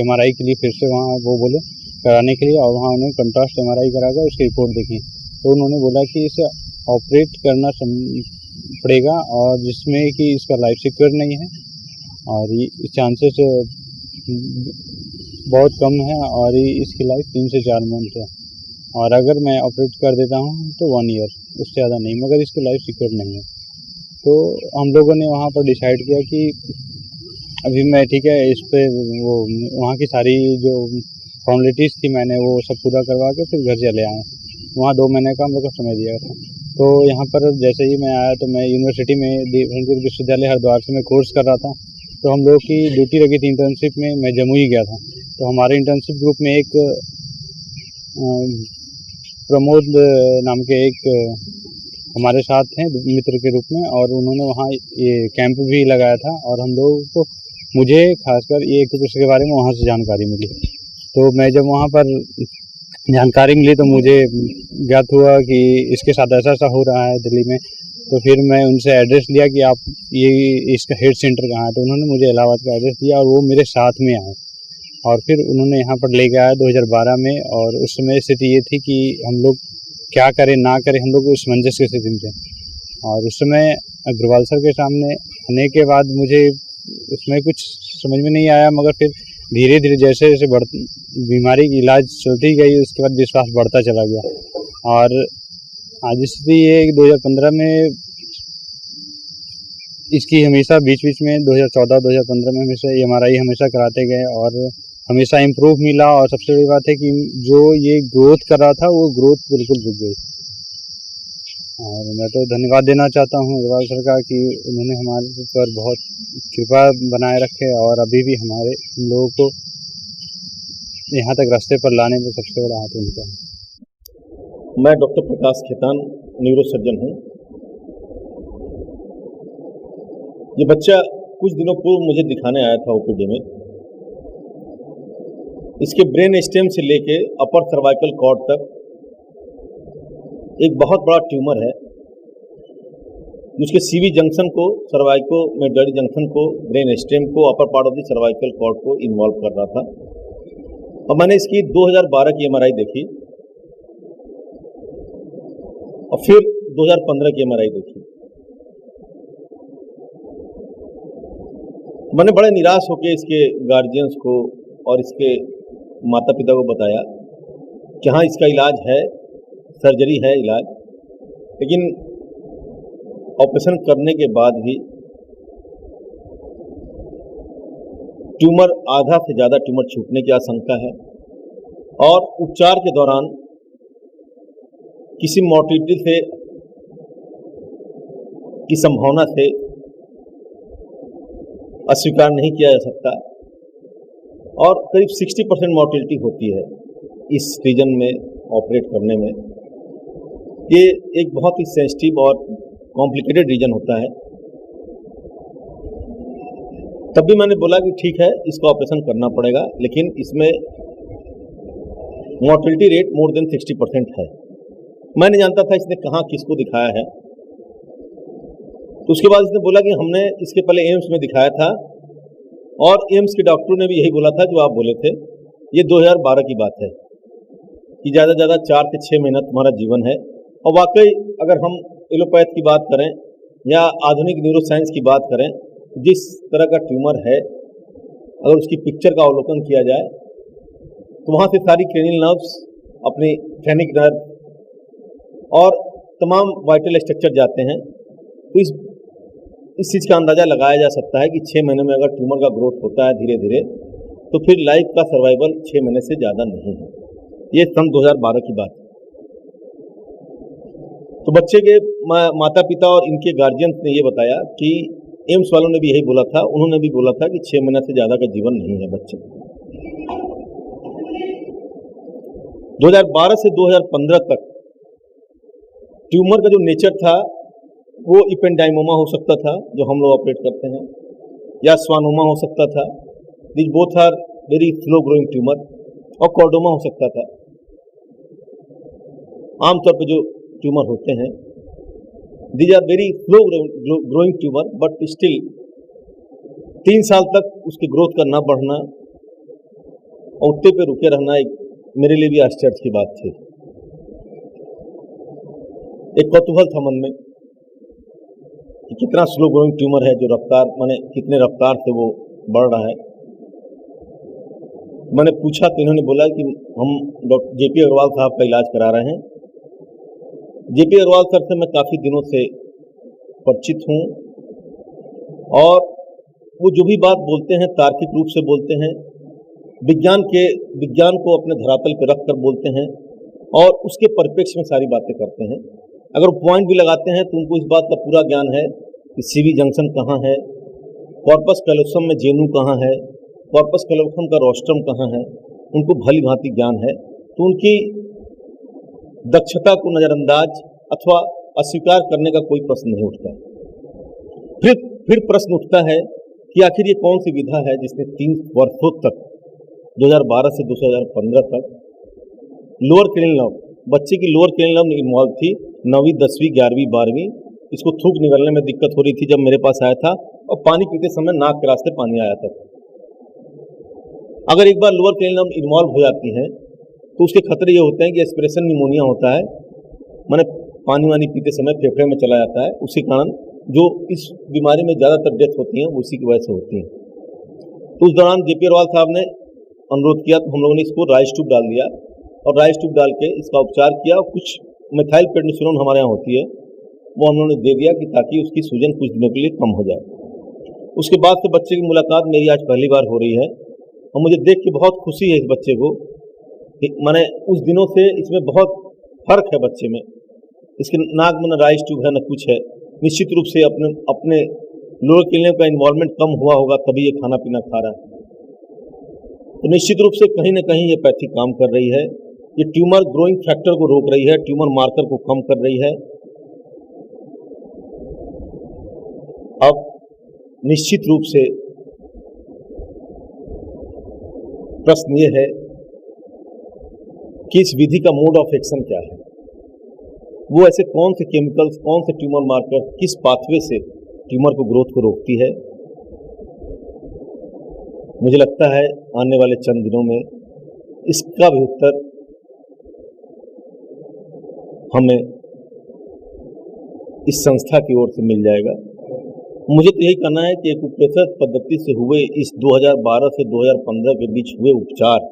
S4: MRI के लिए फिर से वहाँ वो बोले कराने के लिए, और वहाँ उन्होंने कंट्रास्ट MRI करा कर उसकी रिपोर्ट देखी। तो उन्होंने बोला कि इसे ऑपरेट करना पड़ेगा और जिसमें कि इसका लाइफ सिक्योर नहीं है और चांसेस बहुत कम है और इसकी लाइफ 3 से 4 मंथ है, और अगर मैं ऑपरेट कर देता हूँ तो 1 ईयर, उससे ज़्यादा नहीं, मगर इसकी लाइफ सिक्योर नहीं है। तो हम लोगों ने वहाँ पर डिसाइड किया कि अभी मैं ठीक है इस पर वो वहाँ की सारी जो फॉर्मेलिटीज़ थी मैंने वो सब पूरा करवा के फिर घर चले आए। वहाँ 2 महीने का हम लोग को समय दिया था। तो यहाँ पर जैसे ही मैं आया तो मैं यूनिवर्सिटी में संस्कृत विश्वविद्यालय हरिद्वार से मैं कोर्स कर रहा था, तो हम लोग की ड्यूटी लगी थी इंटर्नशिप में, मैं जमुई गया था। तो हमारे इंटर्नशिप ग्रुप में एक प्रमोद नाम के एक हमारे साथ हैं मित्र के रूप में, और उन्होंने वहाँ ये कैंप भी लगाया था और हम लोगों को मुझे खासकर ये एक्यूप्रेशर के बारे में वहाँ से जानकारी मिली। तो मैं जब वहाँ पर जानकारी मिली तो मुझे ज्ञात हुआ कि इसके साथ ऐसा हो रहा है दिल्ली में। तो फिर मैं उनसे एड्रेस लिया कि आप ये इसका हेड सेंटर कहाँ है, तो उन्होंने मुझे इलाहाबाद का एड्रेस दिया और वो मेरे साथ में आए और फिर उन्होंने यहाँ पर ले गया 2012 में। और उस समय स्थिति ये थी कि हम लोग क्या करें ना करें, हम लोग उस मंजस की स्थिति में थे। और उस समय अग्रवाल सर के सामने आने के बाद मुझे उसमें कुछ समझ में नहीं आया, मगर फिर धीरे धीरे जैसे जैसे बीमारी की इलाज चलती गई उसके बाद विश्वास बढ़ता चला गया। और आज स्थिति ये 2015 में इसकी हमेशा बीच में 2014-2015 में हमेशा MRI हमेशा कराते गए और हमेशा इम्प्रूव मिला। और सबसे बड़ी बात है कि जो ये ग्रोथ कर रहा था वो ग्रोथ बिल्कुल रुक गई। और मैं तो धन्यवाद देना चाहता हूँ अग्रवाल सर का कि उन्होंने हमारे ऊपर बहुत कृपा बनाए रखे और अभी भी हमारे लोगों को यहाँ तक रास्ते पर लाने में सबसे बड़ा हाथ उनका है।
S5: मैं डॉक्टर प्रकाश खेतान न्यूरो सर्जन हूँ। ये बच्चा कुछ दिनों पूर्व मुझे दिखाने आया था OPD में। इसके ब्रेन स्टेम से लेके अपर सर्वाइकल कॉर्ड तक एक बहुत बड़ा ट्यूमर है, जिसके सीवी जंक्शन को, सर्वाइको मेडुलरी जंक्शन को, ब्रेन स्टेम को, upper part of the cervical cord को इन्वॉल्व कर रहा था। और मैंने इसकी 2012 की एमआरआई देखी और फिर 2015 की एमआरआई देखी। मैंने बड़े निराश होकर इसके गार्जियंस को और इसके माता पिता को बताया कि हाँ, इसका इलाज है, सर्जरी है इलाज, लेकिन ऑपरेशन करने के बाद भी ट्यूमर, आधा से ज़्यादा ट्यूमर छूटने की आशंका है और उपचार के दौरान किसी मोर्टिलिटी से की संभावना से अस्वीकार नहीं किया जा सकता और करीब 60% मोर्टिलिटी होती है इस रीजन में ऑपरेट करने में। ये एक बहुत ही सेंसिटिव और कॉम्प्लिकेटेड रीजन होता है। तब भी मैंने बोला कि ठीक है, इसका ऑपरेशन करना पड़ेगा, लेकिन इसमें मोर्टिलिटी रेट मोर देन 60% है। मैं नहीं जानता था इसने कहाँ किसको दिखाया है। तो उसके बाद इसने बोला कि हमने इसके पहले एम्स में दिखाया था और एम्स के डॉक्टर ने भी यही बोला था जो आप बोले थे। ये 2012 की बात है कि ज़्यादा से ज़्यादा 4 से 6 महीना तुम्हारा जीवन है। और वाकई अगर हम एलोपैथ की बात करें या आधुनिक न्यूरोसाइंस की बात करें, जिस तरह का ट्यूमर है, अगर उसकी पिक्चर का अवलोकन किया जाए तो वहाँ से सारी क्रेनियल नर्व्स, अपनी फेनिक नर्व और तमाम वाइटल स्ट्रक्चर जाते हैं। तो इस चीज़ का अंदाज़ा लगाया जा सकता है कि 6 महीने में अगर ट्यूमर का ग्रोथ होता है धीरे धीरे, तो फिर लाइफ का सर्वाइवल 6 महीने से ज़्यादा नहीं है। ये सन 2012 की बात है। तो बच्चे के माता पिता और इनके गार्जियंस ने ये बताया कि एम्स वालों ने भी यही बोला था, उन्होंने भी बोला था कि 6 महीने से ज़्यादा का जीवन नहीं है बच्चे। 2012 से 2015 तक ट्यूमर का जो नेचर था वो इपेंडाइमोमा हो सकता था, जो हम लोग ऑपरेट करते हैं, या स्वानोमा हो सकता था, this both are very slow growing tumour, और कॉर्डोमा हो सकता था। आमतौर पर जो ट्यूमर होते हैं these are very slow growing tumour, but still 3 साल तक उसकी ग्रोथ का ना बढ़ना और उतने पे रुके रहना एक मेरे लिए भी आश्चर्य की बात थी। एक कौतूहल था मन में कि कितना स्लो ग्रोइंग ट्यूमर है, जो रफ्तार, माने कितने रफ्तार से वो बढ़ रहा है। मैंने पूछा तो इन्होंने बोला कि हम डॉक्टर जेपी अग्रवाल साहब का इलाज करा रहे हैं। जेपी अग्रवाल सर से मैं काफ़ी दिनों से परिचित हूँ और वो जो भी बात बोलते हैं तार्किक रूप से बोलते हैं, विज्ञान को अपने धरातल पर रख कर बोलते हैं और उसके परिप्रेक्ष्य में सारी बातें करते हैं। अगर वो पॉइंट भी लगाते हैं तो उनको इस बात का पूरा ज्ञान है कि सीवी जंक्शन कहाँ है, कॉर्पस कैलोसम में जेनू कहाँ है, कॉर्पस कैलोसम का रोस्ट्रम कहाँ है, उनको भली भांति ज्ञान है। तो उनकी दक्षता को नज़रअंदाज अथवा अस्वीकार करने का कोई प्रश्न नहीं उठता। फिर प्रश्न उठता है कि आखिर ये कौन सी विधा है जिसने 3 वर्षों तक 2012 से 2015 तक लोअर क्रेनियल नर्व, बच्चे की लोअर क्रेनियल नर्व इन्वॉल्व थी, 9वीं 10वीं 11वीं 12वीं। इसको थूक निकलने में दिक्कत हो रही थी जब मेरे पास आया था, और पानी पीते समय नाक के रास्ते पानी आया था। अगर एक बार लोअर क्रेनियल नर्व इन्वॉल्व हो जाती है तो उसके खतरे ये होते हैं कि एस्पिरेशन निमोनिया होता है, माने पानी वानी पीते समय फेफड़े में चला जाता है। उसी कारण जो इस बीमारी में ज़्यादातर डेथ होती हैं वो उसी की वजह से होती हैं। तो उस दौरान जेपी अग्रवाल साहब ने अनुरोध किया तो हम लोगों ने इसको राइस ट्यूब डाल दिया और राइस ट्यूब डाल के इसका उपचार किया। और कुछ मिथाइल प्रेडनिसोलोन हमारे यहाँ होती है, वो हम लोगों ने दे दिया कि ताकि उसकी सूजन कुछ दिनों के लिए कम हो जाए। उसके बाद से बच्चे की मुलाकात मेरी आज पहली बार हो रही है और मुझे देख के बहुत खुशी है इस बच्चे को। मैंने उस दिनों से इसमें बहुत फर्क है बच्चे में। इसके नाक में न राइस ट्यूब है न कुछ है। निश्चित रूप से अपने लोअर क्रेनियल का इन्वॉल्वमेंट कम हुआ होगा तभी ये खाना पीना खा रहा है। तो निश्चित रूप से कहीं ना कहीं ये पैथी काम कर रही है। ये ट्यूमर ग्रोइंग फैक्टर को रोक रही है, ट्यूमर मार्कर को कम कर रही है। अब निश्चित रूप से प्रश्न ये है कि इस विधि का मोड ऑफ एक्शन क्या है, वो ऐसे कौन से केमिकल्स, कौन से ट्यूमर मार्कर किस पाथवे से ट्यूमर को ग्रोथ को रोकती है। मुझे लगता है आने वाले चंद दिनों में इसका भी उत्तर हमें इस संस्था की ओर से मिल जाएगा। मुझे तो यही कहना है कि एक्यूप्रेशर पद्धति से हुए इस 2012 से 2015 के बीच हुए उपचार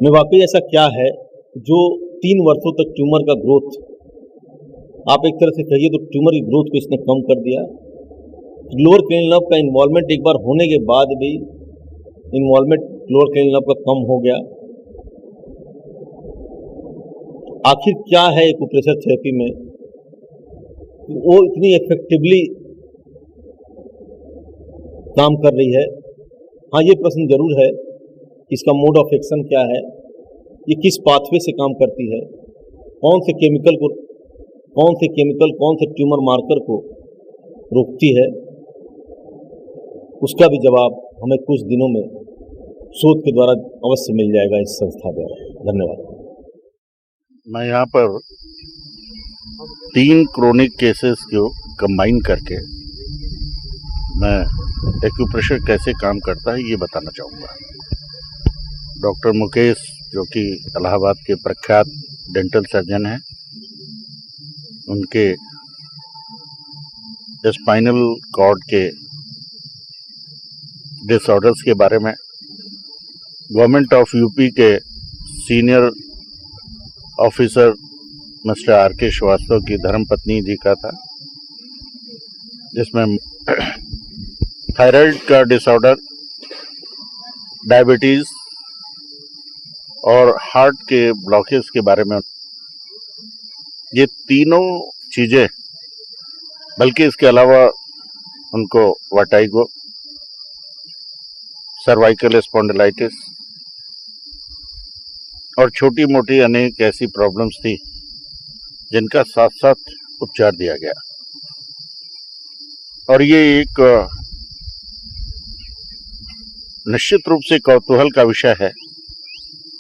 S5: में वाकई ऐसा क्या है जो 3 वर्षों तक ट्यूमर का ग्रोथ, आप एक तरह से कहिए तो ट्यूमर की ग्रोथ को इसने कम कर दिया। लोअर क्रेनियल नर्व का इन्वॉल्वमेंट एक बार होने के बाद भी इन्वॉल्वमेंट लोअर क्रेनियल नर्व का कम हो गया। आखिर क्या है एक्यूप्रेशर थेरेपी में, वो इतनी इफेक्टिवली काम कर रही है। हाँ, ये प्रश्न जरूर है, इसका मोड ऑफ एक्शन क्या है, ये किस पाथवे से काम करती है, कौन से केमिकल, कौन से ट्यूमर मार्कर को रोकती है, उसका भी जवाब हमें कुछ दिनों में शोध के द्वारा अवश्य मिल जाएगा इस संस्था द्वारा। धन्यवाद।
S6: मैं यहाँ पर 3 क्रोनिक केसेस को कंबाइन करके मैं एक्यूप्रेशर कैसे काम करता है ये बताना चाहूँगा। डॉक्टर मुकेश, जो कि इलाहाबाद के प्रख्यात डेंटल सर्जन हैं, उनके स्पाइनल कॉर्ड के डिसऑर्डर्स के बारे में गवर्नमेंट ऑफ यूपी के senior officer mister R K. Srivastava की धर्मपत्नी जी का था, जिसमें थायराइड का डिसऑर्डर, डायबिटीज और हार्ट के ब्लॉकेज के बारे में, ये तीनों चीजें, बल्कि इसके अलावा उनको वर्टाइगो, सर्वाइकल स्पॉन्डिलाइटिस और छोटी मोटी अनेक ऐसी प्रॉब्लम्स थी जिनका साथ साथ उपचार दिया गया। और ये एक निश्चित रूप से कौतूहल का विषय है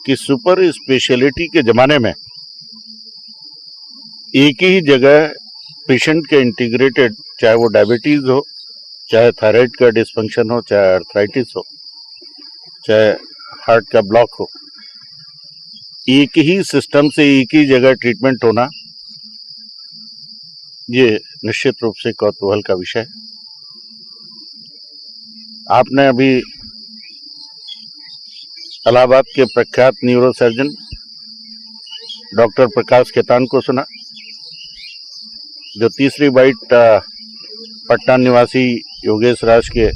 S6: कि सुपर स्पेशलिटी के जमाने में एक ही जगह पेशेंट के इंटीग्रेटेड, चाहे वो डायबिटीज हो, चाहे थायराइड का डिसफंक्शन हो, चाहे आर्थराइटिस हो, चाहे हार्ट का ब्लॉक हो, एक ही सिस्टम से एक ही जगह ट्रीटमेंट होना, ये निश्चित रूप से कौतूहल का विषय है। आपने अभी इलाहाबाद के प्रख्यात न्यूरोसर्जन डॉक्टर प्रकाश खेतान को सुना, जो तीसरी बाइट पटना निवासी योगेश राज के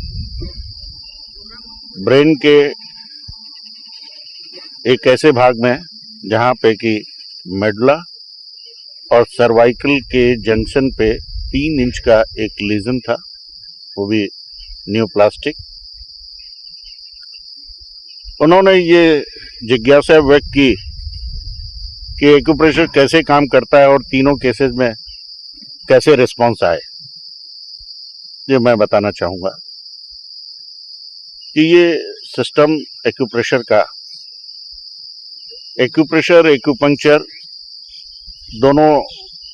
S6: ब्रेन के एक ऐसे भाग में जहां पे कि मेडुला और सर्वाइकल के जंक्शन पे 3 इंच का एक लीजन था, वो भी न्यूप्लास्टिक। उन्होंने ये जिज्ञासा व्यक्त की कि एक्यूप्रेशर कैसे काम करता है और तीनों केसेस में कैसे रिस्पॉन्स आए। ये मैं बताना चाहूँगा कि ये सिस्टम एक्यूप्रेशर का, एक्यूप्रेशर, एक्यूपंक्चर दोनों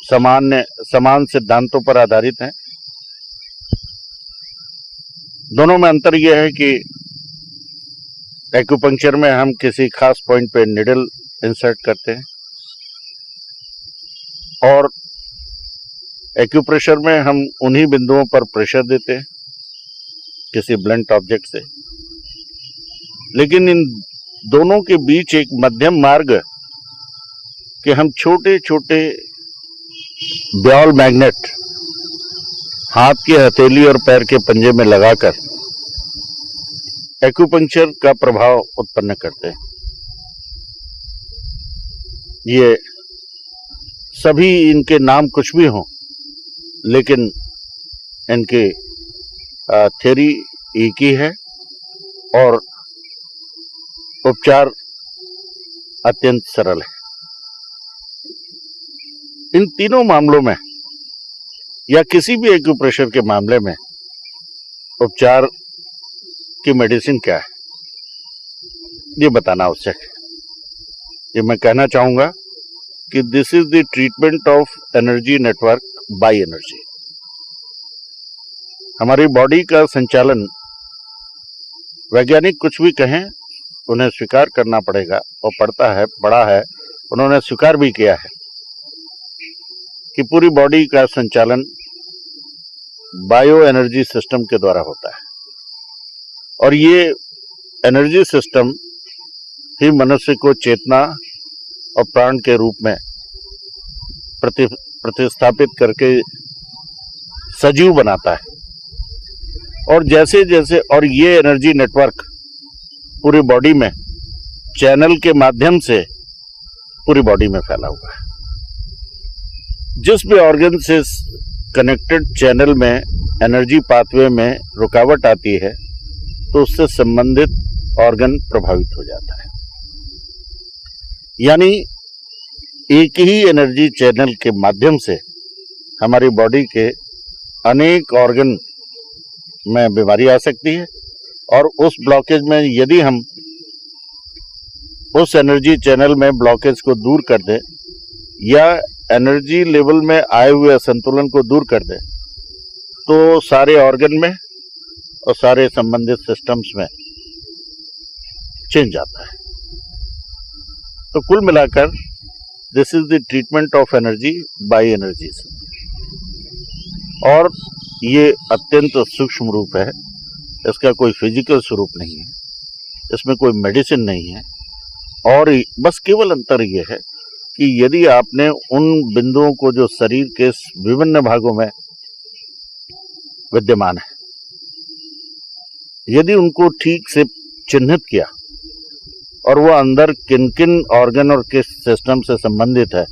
S6: समान सिद्धांतों पर आधारित हैं। दोनों में अंतर यह है कि एक्यूपंक्चर में हम किसी खास पॉइंट पे निडल इंसर्ट करते हैं और एक्यूप्रेशर में हम उन्हीं बिंदुओं पर प्रेशर देते हैं किसी ब्लंट ऑब्जेक्ट से। लेकिन इन दोनों के बीच एक मध्यम मार्ग कि हम छोटे छोटे बॉल मैग्नेट हाथ की हथेली और पैर के पंजे में लगाकर एक्यूपंक्चर का प्रभाव उत्पन्न करते हैं। ये सभी, इनके नाम कुछ भी हों, लेकिन इनके थ्योरी एक ही है और उपचार अत्यंत सरल है। इन तीनों मामलों में या किसी भी एक्यूप्रेशर के मामले में उपचार की मेडिसिन क्या है, ये बताना आवश्यक है। ये मैं कहना चाहूंगा कि this is the treatment of energy network by energy. हमारी बॉडी का संचालन, वैज्ञानिक कुछ भी कहें, उन्हें स्वीकार करना पड़ेगा, और पड़ा है, उन्होंने स्वीकार भी किया है कि पूरी बॉडी का संचालन बायो एनर्जी सिस्टम के द्वारा होता है, और ये एनर्जी सिस्टम ही मनुष्य को चेतना और प्राण के रूप में प्रतिस्थापित करके सजीव बनाता है। और जैसे जैसे और ये एनर्जी नेटवर्क पूरी बॉडी में चैनल के माध्यम से पूरी बॉडी में फैला हुआ है। जिस भी ऑर्गन से कनेक्टेड चैनल में एनर्जी पाथवे में रुकावट आती है तो उससे संबंधित ऑर्गन प्रभावित हो जाता है। यानी एक ही एनर्जी चैनल के माध्यम से हमारी बॉडी के अनेक ऑर्गन में बीमारी आ सकती है, और उस ब्लॉकेज में यदि हम उस एनर्जी चैनल में ब्लॉकेज को दूर कर दें या एनर्जी लेवल में आए हुए असंतुलन को दूर कर दें तो सारे ऑर्गन में और सारे संबंधित सिस्टम्स में चेंज आता है। तो कुल मिलाकर this is the treatment of energy by energy, और ये अत्यंत सूक्ष्म रूप है, इसका कोई फिजिकल स्वरूप नहीं है, इसमें कोई मेडिसिन नहीं है, और बस केवल अंतर ये है कि यदि आपने उन बिंदुओं को जो शरीर के विभिन्न भागों में विद्यमान है, यदि उनको ठीक से चिन्हित किया और वो अंदर किन किन ऑर्गन और किस सिस्टम से संबंधित है,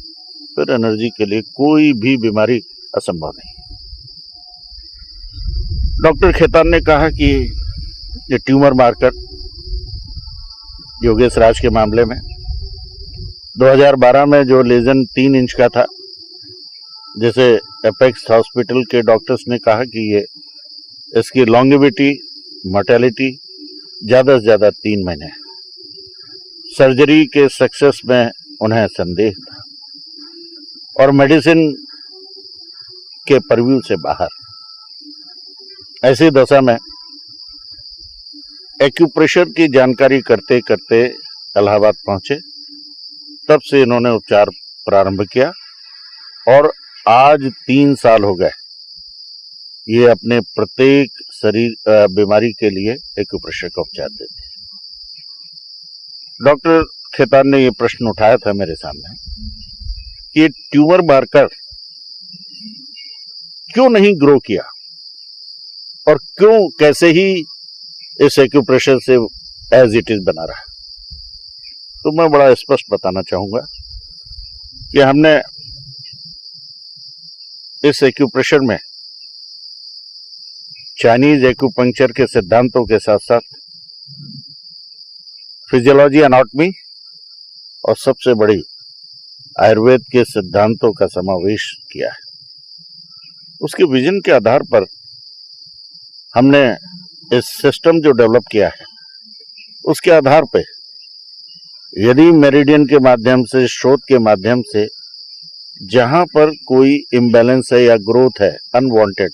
S6: फिर एनर्जी के लिए कोई भी बीमारी असंभव नहीं। डॉक्टर खेतान ने कहा कि ये ट्यूमर मार्कर योगेश राज के मामले में 2012 में जो लेजन 3 इंच का था, जैसे एपेक्स हॉस्पिटल के डॉक्टर्स ने कहा कि ये इसकी लॉन्गेविटी, मोर्टेलिटी ज़्यादा से ज़्यादा 3 महीने है। सर्जरी के सक्सेस में उन्हें संदेह था और मेडिसिन के परव्यू से बाहर। ऐसी दशा में एक्यूप्रेशर की जानकारी करते करते इलाहाबाद पहुंचे, तब से इन्होंने उपचार प्रारंभ किया और आज 3 साल हो गए ये अपने प्रत्येक शरीर बीमारी के लिए एक्यूप्रेशर का उपचार देते हैं। डॉक्टर खेतान ने ये प्रश्न उठाया था मेरे सामने कि ट्यूमर मार्कर क्यों नहीं ग्रो किया और क्यों कैसे ही इस एक्यूप्रेशर से एज इट इज बना रहा। तो मैं बड़ा स्पष्ट बताना चाहूंगा कि हमने इस एक्यूप्रेशर में चाइनीज एक्यूपंक्चर के सिद्धांतों के साथ साथ फिजियोलॉजी, एनाटॉमी और सबसे बड़ी आयुर्वेद के सिद्धांतों का समावेश किया है। उसके विजन के आधार पर हमने इस सिस्टम जो डेवलप किया है उसके आधार पे यदि मेरिडियन के माध्यम से, स्रोत के माध्यम से जहां पर कोई इम्बैलेंस है या ग्रोथ है अनवांटेड,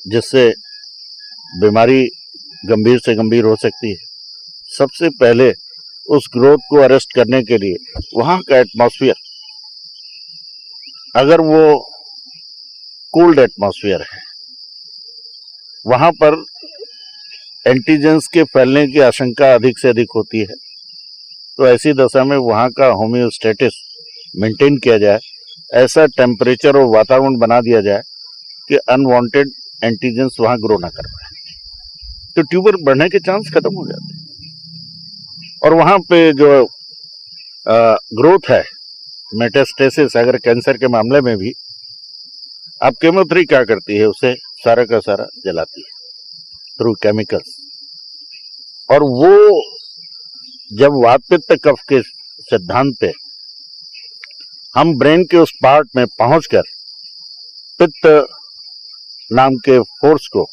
S6: जिससे बीमारी गंभीर से गंभीर हो सकती है, सबसे पहले उस ग्रोथ को अरेस्ट करने के लिए वहां का एटमॉस्फेयर, अगर वो कोल्ड एटमॉस्फेयर है, वहां पर एंटीजेंस के फैलने की आशंका अधिक से अधिक होती है। तो ऐसी दशा में वहां का होम्योस्टेटिस मेंटेन किया जाए, ऐसा टेम्परेचर और वातावरण बना दिया जाए कि अनवांटेड एंटीजेंस वहां ग्रो ना कर पाए, तो ट्यूमर बढ़ने के चांस खत्म हो जाते हैं। और वहां पे जो ग्रोथ है, मेटास्टेसिस, अगर कैंसर के मामले में भी आप केमोथेरेपी क्या करती है, उसे सारा का सारा जलाती है थ्रू केमिकल्स, और वो जब वात पित्त कफ के सिद्धांत पे हम ब्रेन के उस पार्ट में पहुंचकर पित्त नाम के फोर्स को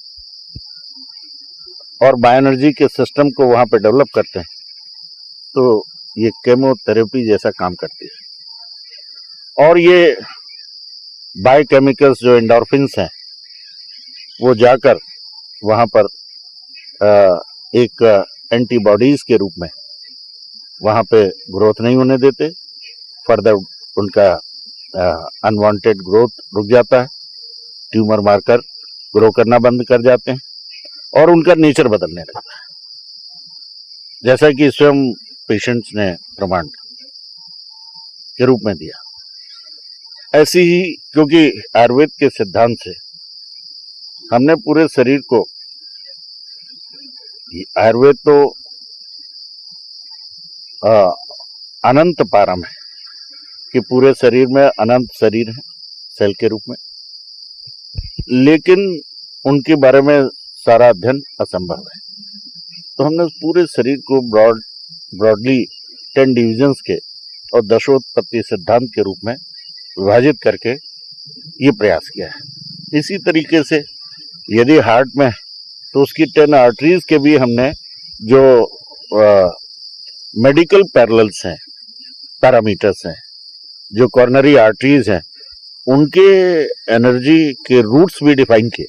S6: और बायोएनर्जी के सिस्टम को वहां पे डेवलप करते हैं, तो ये केमोथेरेपी जैसा काम करती है। और ये बायोकेमिकल्स जो एंडोर्फिन्स हैं वो जाकर वहाँ पर एक एंटीबॉडीज के रूप में वहाँ पे ग्रोथ नहीं होने देते, फर्दर उनका अनवांटेड ग्रोथ रुक जाता है, ट्यूमर मार्कर ग्रो करना बंद कर जाते हैं और उनका नेचर बदलने लगता है, जैसा कि स्वयं पेशेंट्स ने प्रमाण के रूप में दिया। ऐसी ही, क्योंकि आयुर्वेद के सिद्धांत से हमने पूरे शरीर को, आयुर्वेद तो अनंत पारम है कि पूरे शरीर में अनंत शरीर है सेल के रूप में, लेकिन उनके बारे में सारा अध्ययन असंभव है। तो हमने पूरे शरीर को ब्रॉडली 10 डिविजन्स के और दशोत्पत्ति सिद्धांत के रूप में विभाजित करके ये प्रयास किया है। इसी तरीके से यदि हार्ट में तो उसकी 10 आर्टरीज के भी हमने जो मेडिकल पैरेलल्स हैं, पैरामीटर्स हैं, जो कॉर्नरी आर्टरीज हैं, उनके एनर्जी के रूट्स भी डिफाइन किए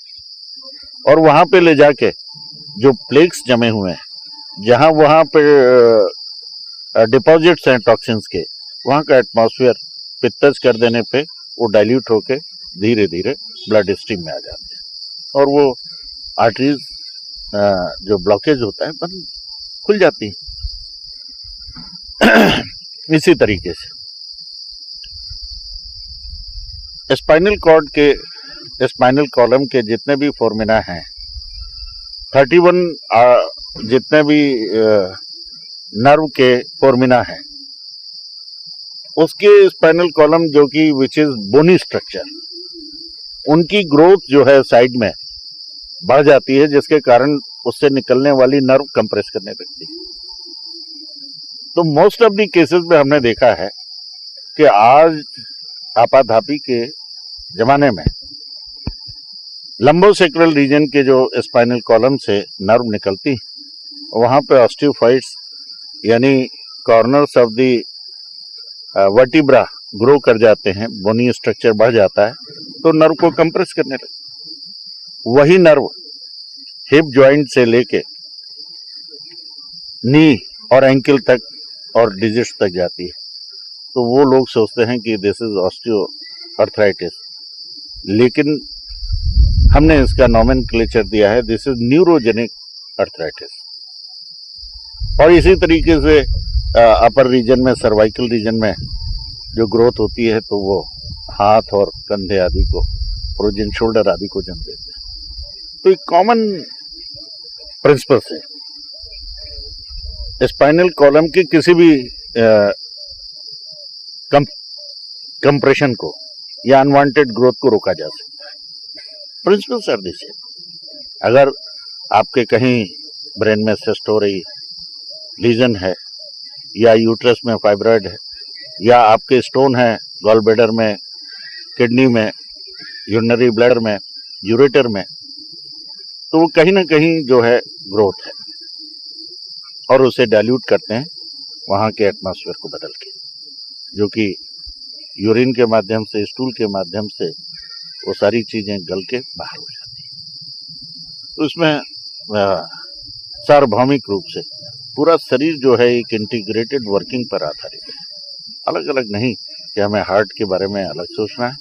S6: और वहां पे ले जाके जो प्लेक्स जमे हुए हैं, जहां वहां पे डिपॉजिट्स हैं टॉक्सिन्स के, वहां का एटमॉस्फेयर पे टच कर देने पे वो डाइल्यूट होके धीरे धीरे ब्लड स्ट्रीम में आ जाते हैं और वो आर्टरीज जो ब्लॉकेज होता है बंद खुल जाती है। इसी तरीके से स्पाइनल कॉर्ड के, स्पाइनल कॉलम के जितने भी फॉर्मिना हैं, 31 जितने भी नर्व के फॉर्मिना हैं, उसके स्पाइनल कॉलम जो कि विच इज बोनी स्ट्रक्चर, उनकी ग्रोथ जो है साइड में बढ़ जाती है, जिसके कारण उससे निकलने वाली नर्व कंप्रेस करने लगती है। तो मोस्ट ऑफ दी केसेस में हमने देखा है कि आज आपाधापी के जमाने में लंबोसेक्रल रीजन के जो स्पाइनल कॉलम से नर्व निकलती, वहां पे ऑस्टियोफाइट्स यानी corners of the vertebra grow कर जाते हैं, बोनी स्ट्रक्चर बढ़ जाता है, तो नर्व को कंप्रेस करने लगते। वही नर्व हिप जॉइंट से लेके नी और एंकल तक और डिजिट्स तक जाती है। तो वो लोग सोचते हैं कि दिस इज ऑस्टियोआर्थराइटिस, लेकिन हमने इसका नॉमेनक्लेचर दिया है, दिस इज न्यूरोजेनिक अर्थराइटिस। और इसी तरीके से अपर रीजन में, सर्वाइकल रीजन में जो ग्रोथ होती है, तो वो हाथ और कंधे आदि को, फ्रोजन शोल्डर आदि को जन्म देते हैं। तो एक कॉमन प्रिंसिपल से स्पाइनल कॉलम के किसी भी कंप्रेशन को या अनवांटेड ग्रोथ को रोका जा सकता है। प्रिंसिपल सर्दी से अगर आपके कहीं ब्रेन में सिस्ट हो रही, लीजन है, या यूट्रस में फाइब्रॉइड है, या आपके स्टोन है गॉल ब्लैडर में, किडनी में, यूरिनरी ब्लैडर में, यूरेटर में, तो वो कहीं ना कहीं जो है ग्रोथ है और उसे डाइल्यूट करते हैं वहाँ के एटमॉस्फेयर को बदल के, जो कि यूरिन के माध्यम से, स्टूल के माध्यम से वो सारी चीजें गल के बाहर हो जाती हैं। तो इसमें सार्वभौमिक रूप से पूरा शरीर जो है एक इंटीग्रेटेड वर्किंग पर आधारित है। अलग अलग नहीं कि हमें हार्ट के बारे में अलग सोचना है,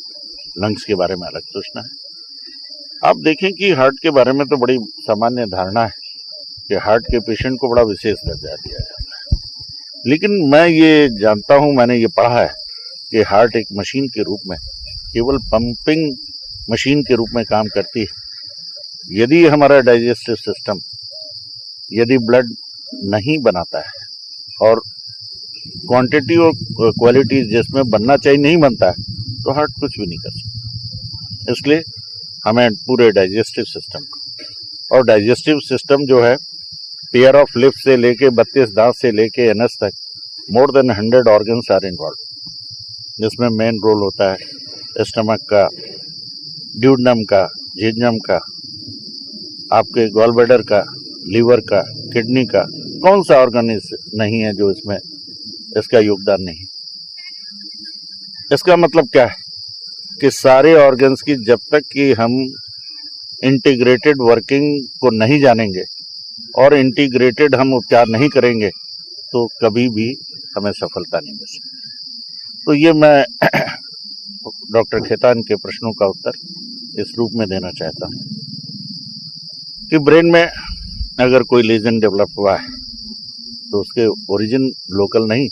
S6: लंग्स के बारे में अलग सोचना है। आप देखें कि हार्ट के बारे में तो बड़ी सामान्य धारणा है कि हार्ट के पेशेंट को बड़ा विशेष दर्जा दिया जाता है, लेकिन मैं ये जानता हूं, मैंने ये पढ़ा है कि हार्ट एक मशीन के रूप में, केवल पंपिंग मशीन के रूप में काम करती है। यदि हमारा डाइजेस्टिव सिस्टम यदि ब्लड नहीं बनाता है और क्वांटिटी और क्वालिटी जिसमें बनना चाहिए नहीं बनता है, तो हार्ट कुछ भी नहीं कर सकता। इसलिए हमें पूरे डाइजेस्टिव सिस्टम को, और डाइजेस्टिव सिस्टम जो है पेयर ऑफ लिप्स से लेके 32 दांत से लेके एनस तक more than 100 organs are involve, जिसमें मेन रोल होता है स्टमक का, ड्यूडनम का, जिजनम का, आपके गॉल ब्लैडर का, लीवर का, किडनी का। कौन सा ऑर्गन नहीं है जो इसमें इसका योगदान नहीं। इसका मतलब क्या है कि सारे ऑर्गन्स की जब तक कि हम इंटीग्रेटेड वर्किंग को नहीं जानेंगे और इंटीग्रेटेड हम उपचार नहीं करेंगे तो कभी भी हमें सफलता नहीं मिल सकती। तो ये मैं डॉक्टर खेतान के प्रश्नों का उत्तर इस रूप में देना चाहता हूँ कि ब्रेन में अगर कोई लीजन डेवलप हुआ है तो उसके ओरिजिन लोकल नहीं,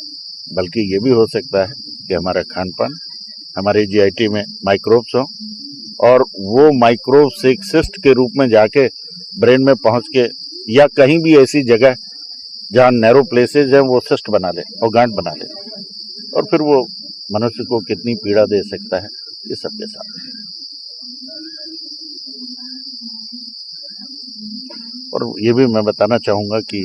S6: बल्कि ये भी हो सकता है कि हमारा खान पान, हमारे जीआईटी में माइक्रोब्स हों और वो माइक्रोब्स एक सिस्ट के रूप में जाके ब्रेन में पहुंच के या कहीं भी ऐसी जगह जहाँ नैरो प्लेसेज है वो सिस्ट बना ले और गांठ बना ले और फिर वो मनुष्य को कितनी पीड़ा दे सकता है, ये सबके साथ है। और ये भी मैं बताना चाहूँगा कि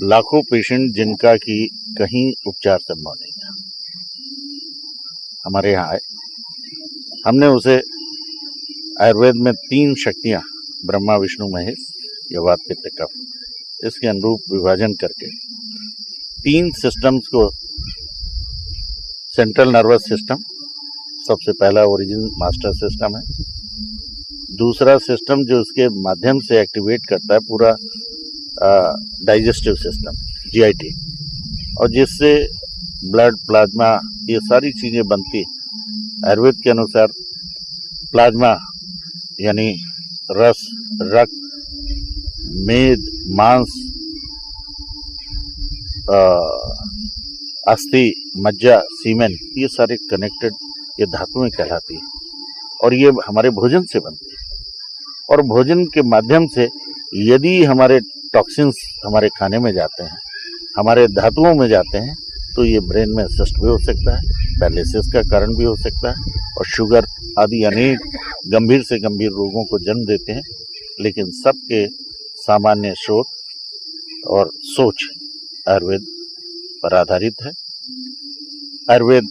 S6: लाखों पेशेंट जिनका कि कहीं उपचार संभव नहीं था, हमारे यहाँ आए। हमने उसे आयुर्वेद में 3 शक्तियाँ ब्रह्मा विष्णु महेश या वात पित्त कफ इसके अनुरूप विभाजन करके 3 सिस्टम्स को, सेंट्रल नर्वस सिस्टम सबसे पहला ओरिजिन मास्टर सिस्टम है, दूसरा सिस्टम जो उसके माध्यम से एक्टिवेट करता है पूरा डाइजेस्टिव सिस्टम जीआईटी, और जिससे ब्लड प्लाज्मा ये सारी चीज़ें बनती। आयुर्वेद के अनुसार प्लाज्मा यानी रस, रक्त, मेद, मांस, अस्थि, मज्जा, सीमेन, ये सारे कनेक्टेड ये धातुएं कहलाती है और ये हमारे भोजन से बनती है। और भोजन के माध्यम से यदि हमारे टॉक्सिन्स हमारे खाने में जाते हैं, हमारे धातुओं में जाते हैं, तो ये ब्रेन में सिस्ट भी हो सकता है, पैरालिसिस का कारण भी हो सकता है और शुगर आदि अनेक गंभीर से गंभीर रोगों को जन्म देते हैं। लेकिन सबके सामान्य शोध और सोच आयुर्वेद पर आधारित है। आयुर्वेद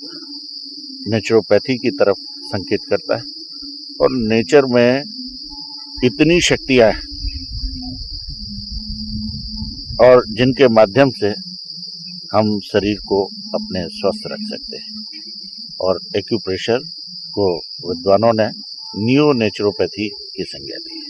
S6: नेचुरोपैथी की तरफ संकेत करता है और नेचर में इतनी शक्तियां हैं और जिनके माध्यम से हम शरीर को अपने स्वस्थ रख सकते हैं। और एक्यूप्रेशर को विद्वानों ने नियो नेचुरोपैथी की संज्ञा दी है।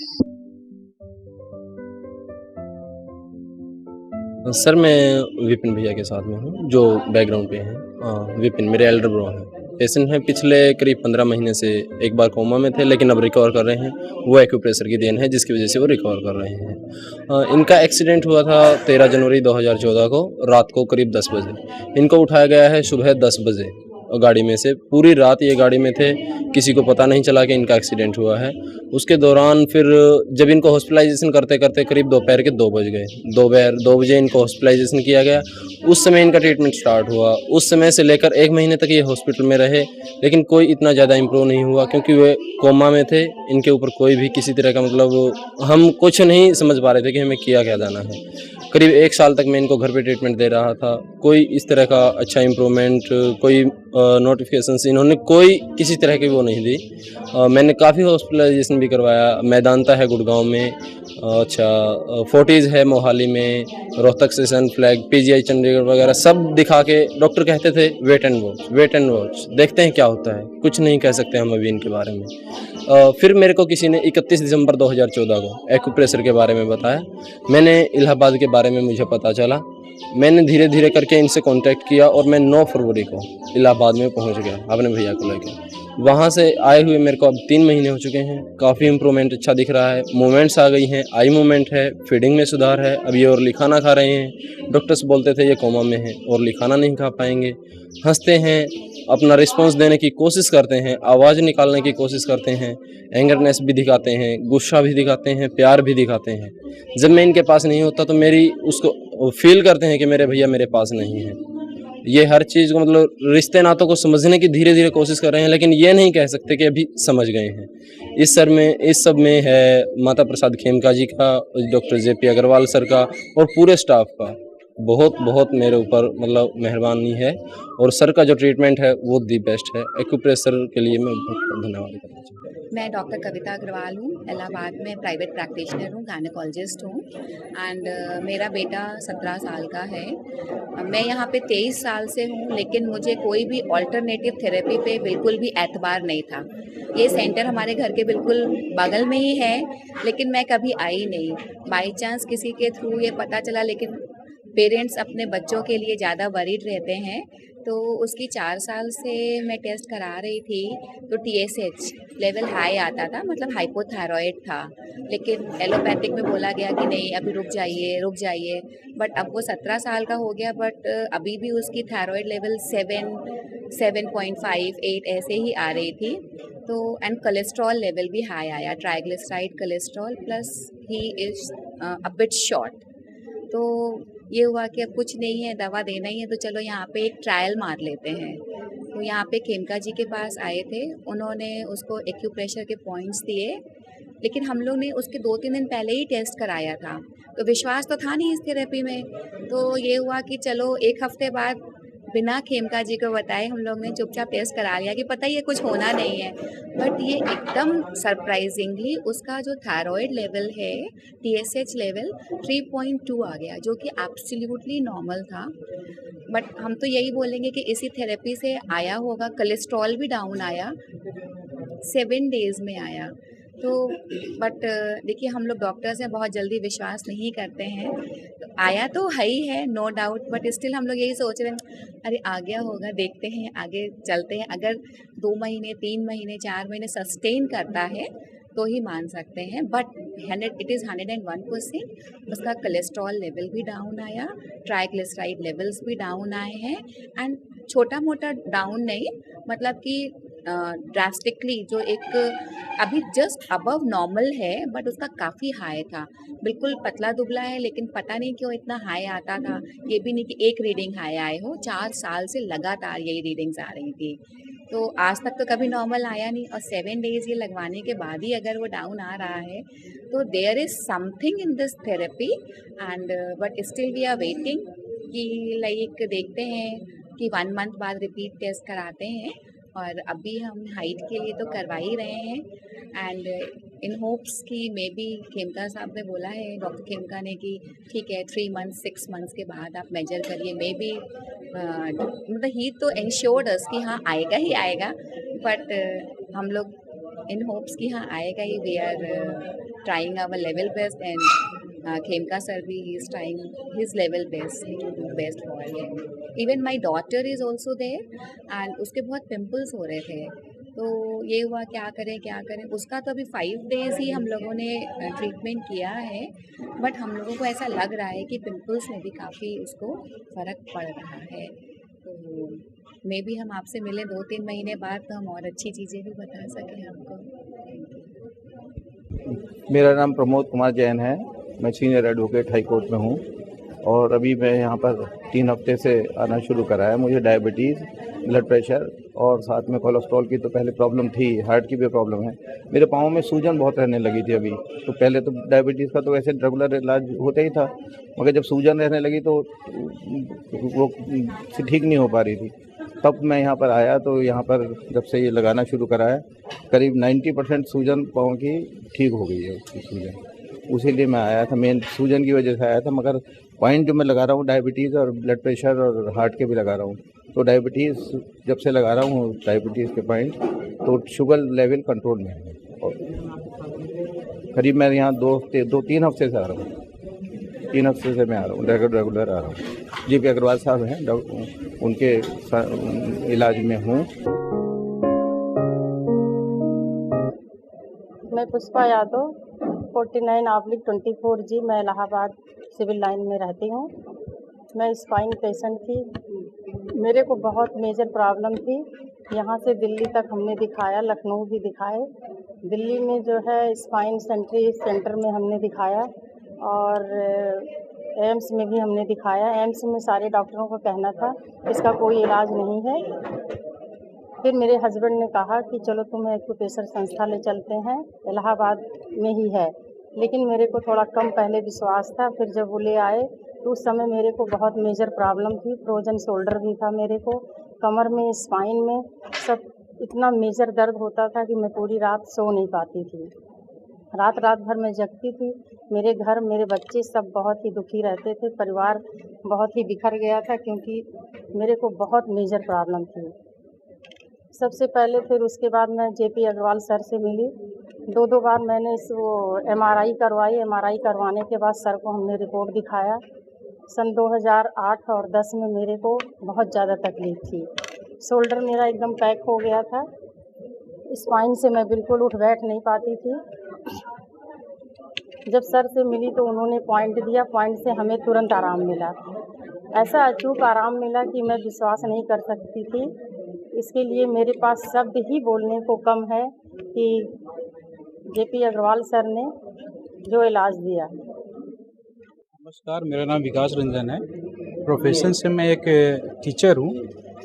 S7: सर, मैं विपिन भैया के साथ में हूँ जो बैकग्राउंड पे हैं। विपिन मेरे एल्डर ब्रो हैं। पेशेंट हैं, पिछले करीब 15 महीने से एक बार कोमा में थे, लेकिन अब रिकवर कर रहे हैं। वो एक्यूप्रेशर की देन है जिसकी वजह से वो रिकवर कर रहे हैं। इनका एक्सीडेंट हुआ था 13 जनवरी 2014 को रात को करीब 10 बजे। इनको उठाया गया है सुबह 10 बजे गाड़ी में से। पूरी रात ये गाड़ी में थे, किसी को पता नहीं चला कि इनका एक्सीडेंट हुआ है। उसके दौरान फिर जब इनको हॉस्पिटलाइजेशन करते करते करीब दोपहर के 2 बज गए। 2 बजे इनको हॉस्पिटलाइजेशन किया गया। उस समय इनका ट्रीटमेंट स्टार्ट हुआ। उस समय से लेकर 1 महीने तक ये हॉस्पिटल में रहे, लेकिन कोई इतना ज़्यादा इम्प्रूव नहीं हुआ क्योंकि वे कोमा में थे। इनके ऊपर कोई भी किसी तरह का मतलब हम कुछ नहीं समझ पा रहे थे कि हमें किया क्या जाना है। करीब 1 साल तक मैं इनको घर पे ट्रीटमेंट दे रहा था। कोई इस तरह का अच्छा इम्प्रूवमेंट, कोई नोटिफिकेशंस इन्होंने कोई किसी तरह की वो नहीं दी। मैंने काफ़ी हॉस्पिटलाइजेशन भी करवाया। मैदांता है गुड़गांव में, फोर्टीज़ है मोहाली में, Rohtak session flag, PGI Chandigarh वगैरह सब दिखा के डॉक्टर कहते थे वेट एंड वॉच, देखते हैं क्या होता है, कुछ नहीं कह सकते हम अभी इनके बारे में। फिर मेरे को किसी ने 31 दिसंबर 2014 को एक्यूप्रेशर के बारे में बताया। मैंने इलाहाबाद के बारे में मुझे पता चला। मैंने धीरे धीरे करके इनसे कांटेक्ट किया और मैं 9 फरवरी को इलाहाबाद में पहुंच गया अपने भैया को लेकर। वहां से आए हुए मेरे को अब 3 महीने हो चुके हैं। काफ़ी इम्प्रूवमेंट अच्छा दिख रहा है। मूवमेंट्स आ गई हैं, आई मूवमेंट है, फीडिंग में सुधार है। अब ये और खाना खा रहे हैं। डॉक्टर्स बोलते थे ये कोमा में है और खाना नहीं खा पाएंगे। हंसते हैं, अपना रिस्पांस देने की कोशिश करते हैं, आवाज़ निकालने की कोशिश करते हैं, एंगरनेस भी दिखाते हैं, गुस्सा भी दिखाते हैं, प्यार भी दिखाते हैं। जब मैं इनके पास नहीं होता तो मेरी उसको फील करते हैं कि मेरे भैया मेरे पास नहीं है। ये हर चीज़ को मतलब रिश्ते नातों को समझने की धीरे धीरे कोशिश कर रहे हैं, लेकिन ये नहीं कह सकते कि अभी समझ गए हैं। इस सब में है माता प्रसाद खेमका जी का, डॉक्टर JP अग्रवाल सर का और पूरे स्टाफ का बहुत बहुत मेरे ऊपर मतलब मेहरबानी है। और सर का जो ट्रीटमेंट है वो दी बेस्ट है। एक्यूप्रेशर के लिए मैं बहुत बहुत धन्यवाद करना चाहूँगा।
S8: मैं डॉक्टर कविता अग्रवाल हूँ, इलाहाबाद में प्राइवेट प्रैक्टिशनर हूँ, गायनेकोलॉजिस्ट हूँ एंड मेरा बेटा 17 साल का है। मैं यहाँ पे 23 साल से हूँ, लेकिन मुझे कोई भी ऑल्टरनेटिव थेरेपी पे बिल्कुल भी एतबार नहीं था। ये सेंटर हमारे घर के बिल्कुल बगल में ही है, लेकिन मैं कभी आई नहीं। बाई चांस किसी के थ्रू ये पता चला, लेकिन पेरेंट्स अपने बच्चों के लिए ज़्यादा वरीड रहते हैं, तो उसकी 4 साल से मैं टेस्ट करा रही थी, तो TSH लेवल हाई आता था, मतलब हाइपोथायरॉइड था। लेकिन एलोपैथिक में बोला गया कि नहीं, अभी रुक जाइए। बट अब वो 17 साल का हो गया, बट अभी भी उसकी थायरॉइड लेवल 7, 7.5, 8 ऐसे ही आ रही थी। तो एंड कोलेस्ट्रॉल लेवल भी हाई आया, triglyceride cholesterol, plus he is a bit short. तो ये हुआ कि अब कुछ नहीं है, दवा देना ही है, तो चलो यहाँ पे एक ट्रायल मार लेते हैं। तो यहाँ पे खेमका जी के पास आए थे, उन्होंने उसको एक्यूप्रेशर के पॉइंट्स दिए, लेकिन हम लोग ने उसके 2-3 दिन पहले ही टेस्ट कराया था, तो विश्वास तो था नहीं इस थेरेपी में। तो ये हुआ कि चलो 1 हफ्ते बाद बिना खेमका जी को बताए हम लोग ने चुपचाप टेस्ट करा लिया कि पता ही है कुछ होना नहीं है। बट ये एकदम सरप्राइजिंगली उसका जो थायरॉइड लेवल है, TSH लेवल 3.2 आ गया, जो कि एब्सोल्युटली नॉर्मल था। बट हम तो यही बोलेंगे कि इसी थेरेपी से आया होगा। कोलेस्ट्रॉल भी डाउन आया, 7 डेज़ में आया। तो बट देखिए, हम लोग डॉक्टर्स हैं, बहुत जल्दी विश्वास नहीं करते हैं। तो आया तो है ही है, नो डाउट, बट स्टिल हम लोग यही सोच रहे हैं, अरे आ गया होगा, देखते हैं, आगे चलते हैं। अगर 2 महीने, 3 महीने, 4 महीने सस्टेन करता है तो ही मान सकते हैं। But it is 101%। उसका कोलेस्ट्रॉल लेवल भी डाउन आया, ट्राइग्लिसराइड लेवल्स भी डाउन आए हैं, एंड छोटा मोटा डाउन नहीं, मतलब कि ड्रास्टिकली जो एक अभी जस्ट अबव नॉर्मल है, बट उसका काफ़ी हाई था। बिल्कुल पतला दुबला है, लेकिन पता नहीं क्यों इतना हाई आता था। ये भी नहीं कि एक रीडिंग हाई आए हो, 4 साल से लगातार यही रीडिंग्स आ रही थी। तो आज तक तो कभी नॉर्मल आया नहीं, और 7 डेज़ ये लगवाने के बाद ही अगर वो डाउन आ रहा है, तो there is something in this therapy and but still we are waiting कि लाइक देखते हैं कि 1 मंथ बाद रिपीट टेस्ट कराते हैं। और अभी हम हाइट के लिए तो करवा ही रहे हैं एंड इन होप्स कि मे बी खेमका साहब ने बोला है, डॉक्टर खेमका ने, कि ठीक है 3 मंथ्स 6 मंथ्स के बाद आप मेजर करिए। मे बी मतलब ही तो इंश्योर्ड अस कि हाँ आएगा ही आएगा, बट हम लोग इन होप्स कि हाँ आएगा ही। We are trying our level best and Khemka sir भी ही is trying his level best to do best for him. Even my daughter is also there and उसके बहुत पिम्पल्स हो रहे थे, तो ये हुआ क्या करें। उसका तो अभी 5 डेज़ ही हम लोगों ने ट्रीटमेंट किया है, बट हम लोगों को ऐसा लग रहा है कि पिंपल्स में भी काफ़ी उसको फ़र्क पड़ रहा है। तो मे बी हम आपसे मिलें 2-3 महीने बाद, तो हम और अच्छी चीज़ें भी बता सकें आपको।
S9: मेरा नाम प्रमोद कुमार जैन है, मैं सीनियर एडवोकेट हाई कोर्ट में हूँ और अभी मैं यहाँ पर 3 हफ्ते से आना शुरू करा है। मुझे डायबिटीज़, ब्लड प्रेशर और साथ में कोलेस्ट्रॉल की तो पहले प्रॉब्लम थी, हार्ट की भी प्रॉब्लम है। मेरे पाँव में सूजन बहुत रहने लगी थी अभी, तो पहले तो डायबिटीज़ का तो वैसे रेगुलर इलाज होता ही था, मगर जब सूजन रहने लगी तो वो ठीक नहीं हो पा रही थी। तब मैं यहाँ पर आया, तो यहाँ पर जब से ये लगाना शुरू करा है, करीब 90% सूजन पाँव की ठीक हो गई है उसकी सूजन। उसी लिए मैं आया था, मेन सूजन की वजह से आया था। मगर पॉइंट जो मैं लगा रहा हूँ डायबिटीज़ और ब्लड प्रेशर और हार्ट के भी लगा रहा हूँ, तो डायबिटीज़ जब से लगा रहा हूँ डायबिटीज़ के पॉइंट, तो शुगर लेवल कंट्रोल में है। और करीब मैं यहाँ 2-3 हफ्ते से आ रहा हूँ, 3 हफ्ते से मैं आ रहा हूँ, रेगुलर आ रहा हूँ। जी.पी. अग्रवाल साहब हैं, उनके इलाज में हूँ।
S10: मैं पुष्पा यादव, 49/24 जी, मैं इलाहाबाद सिविल लाइन में रहती हूँ। मैं स्पाइन पेशेंट थी, मेरे को बहुत मेजर प्रॉब्लम थी। यहाँ से दिल्ली तक हमने दिखाया, लखनऊ भी दिखाए। दिल्ली में जो है स्पाइन सेंटर में हमने दिखाया और एम्स में भी हमने दिखाया। एम्स में सारे डॉक्टरों का कहना था इसका कोई इलाज नहीं है। फिर मेरे हस्बैंड ने कहा कि चलो तुम्हें एक्यूप्रेशर संस्था ले चलते हैं, इलाहाबाद में ही है। लेकिन मेरे को थोड़ा कम पहले विश्वास था। फिर जब वो ले आए तो उस समय मेरे को बहुत मेजर प्रॉब्लम थी, फ्रोजन शोल्डर भी था मेरे को, कमर में, स्पाइन में, सब इतना मेजर दर्द होता था कि मैं पूरी रात सो नहीं पाती थी। रात भर मैं जगती थी। मेरे घर मेरे बच्चे सब बहुत ही दुखी रहते थे। परिवार बहुत ही बिखर गया था क्योंकि मेरे को बहुत मेजर प्रॉब्लम थी। सबसे पहले फिर उसके बाद मैं जेपी अग्रवाल सर से मिली। दो बार मैंने एमआरआई करवाई। एमआरआई करवाने के बाद सर को हमने रिपोर्ट दिखाया। सन 2008 और 10 में मेरे को बहुत ज़्यादा तकलीफ़ थी। शोल्डर मेरा एकदम पैक हो गया था। स्पाइन से मैं बिल्कुल उठ बैठ नहीं पाती थी। जब सर से मिली तो उन्होंने पॉइंट दिया। पॉइंट से हमें तुरंत आराम मिला। ऐसा अचूक आराम मिला कि मैं विश्वास नहीं कर सकती थी। इसके लिए मेरे पास शब्द ही बोलने को कम है कि जेपी अग्रवाल सर ने जो इलाज दिया।
S11: नमस्कार, मेरा नाम विकास रंजन है। प्रोफेशन से मैं एक टीचर हूँ।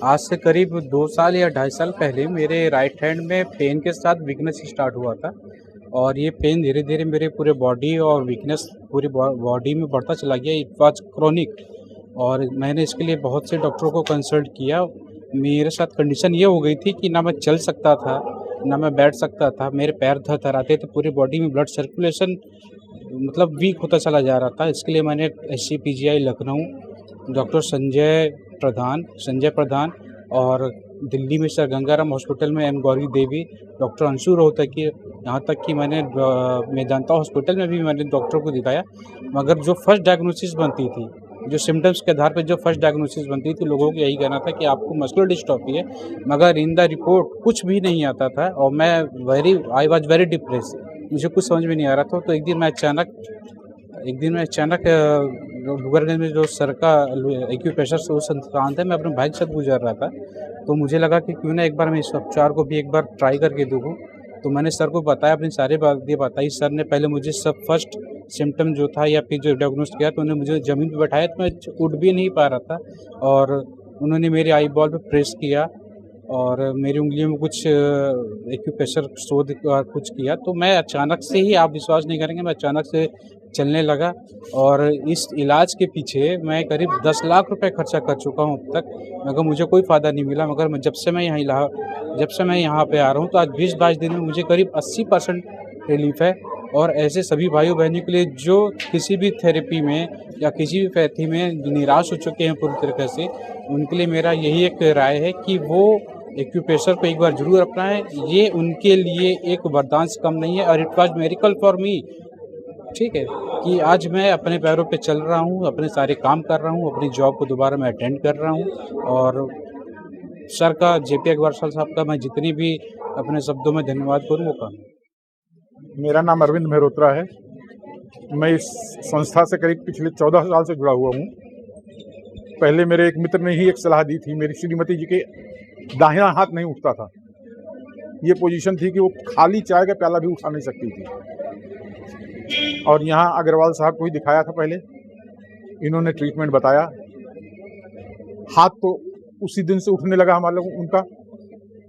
S11: आज से करीब 2 साल या 2.5 साल पहले मेरे राइट हैंड में पेन के साथ वीकनेस स्टार्ट हुआ था और ये पेन धीरे धीरे मेरे पूरे बॉडी और वीकनेस पूरी बॉडी में बढ़ता चला गया। इट वाज क्रोनिक और मैंने इसके लिए बहुत से डॉक्टरों को कंसल्ट किया। मेरे साथ कंडीशन ये हो गई थी कि ना मैं चल सकता था ना मैं बैठ सकता था। मेरे पैर थरथराते थे। पूरी बॉडी में ब्लड सर्कुलेशन मतलब वीक होता चला जा रहा था। इसके लिए मैंने SCPGI लखनऊ, डॉक्टर संजय प्रधान और दिल्ली में सर गंगाराम हॉस्पिटल में M गौरी देवी, डॉक्टर अंशु रोहतकी, यहाँ तक कि मैंने मेदांता हॉस्पिटल में भी मैंने डॉक्टर को दिखाया। मगर जो फर्स्ट डायग्नोसिस बनती थी, जो सिम्टम्स के आधार पर जो फर्स्ट डायग्नोसिस बनती थी, लोगों को यही कहना था कि आपको मस्कुलर डिस्ट्रॉफी है। मगर इन द रिपोर्ट कुछ भी नहीं आता था और मैं आई वॉज वेरी डिप्रेस। मुझे कुछ समझ में नहीं आ रहा था। तो एक दिन मैं अचानक डूगरगंज में जो सर का एक्यूप्रेशर संस्थान था, मैं अपने भाई के साथ गुजर रहा था। तो मुझे लगा कि क्यों ना एक बार मैं इस उपचार को भी एक बार ट्राई करके देखूं। तो मैंने सर को बताया, अपनी सारी बातें बताई। सर ने पहले मुझे सब फर्स्ट सिम्टम जो था या फिर जो डायग्नोस किया तो उन्होंने मुझे ज़मीन पे बैठाया। तो मैं उठ भी नहीं पा रहा था और उन्होंने मेरे आई बॉल पे प्रेस किया और मेरी उंगलियों में कुछ एक्यूप्रेशर शोध कुछ किया। तो मैं अचानक से ही, आप विश्वास नहीं करेंगे, मैं अचानक से चलने लगा। और इस इलाज के पीछे मैं करीब 10 लाख रुपए खर्चा कर चुका हूँ अब तक, मगर मुझे कोई फ़ायदा नहीं मिला। मगर जब से मैं यहाँ पे आ रहा हूँ तो आज 20-22 दिन में मुझे करीब 80% रिलीफ है। और ऐसे सभी भाइयों बहनों के लिए जो किसी भी थेरेपी में या किसी भी पैथी में निराश हो चुके हैं पूरी तरीके से, उनके लिए मेरा यही एक राय है कि वो एक्यूप्रेशर को एक बार जरूर अपनाएं। ये उनके लिए एक वरदान से कम नहीं है और it was miracle for me. ठीक है कि आज मैं अपने पैरों पे चल रहा हूँ, अपने सारे काम कर रहा हूँ, अपनी जॉब को दोबारा मैं अटेंड कर रहा हूँ। और सर का, जेपी अग्रवाल साहब का मैं जितनी भी अपने शब्दों में धन्यवाद करूँ वो कम।
S12: मेरा नाम अरविंद मेहरोत्रा है। मैं इस संस्था से करीब पिछले 14 साल से जुड़ा हुआ हूँ। पहले मेरे एक मित्र ने ही एक सलाह दी थी। मेरी श्रीमती जी के दाहिना हाथ नहीं उठता था। ये पोजीशन थी कि वो खाली चाय का प्याला भी उठा नहीं सकती थी। और यहाँ अग्रवाल साहब को ही दिखाया था पहले। इन्होंने ट्रीटमेंट बताया। हाथ तो उसी दिन से उठने लगा हमारे लोग उनका,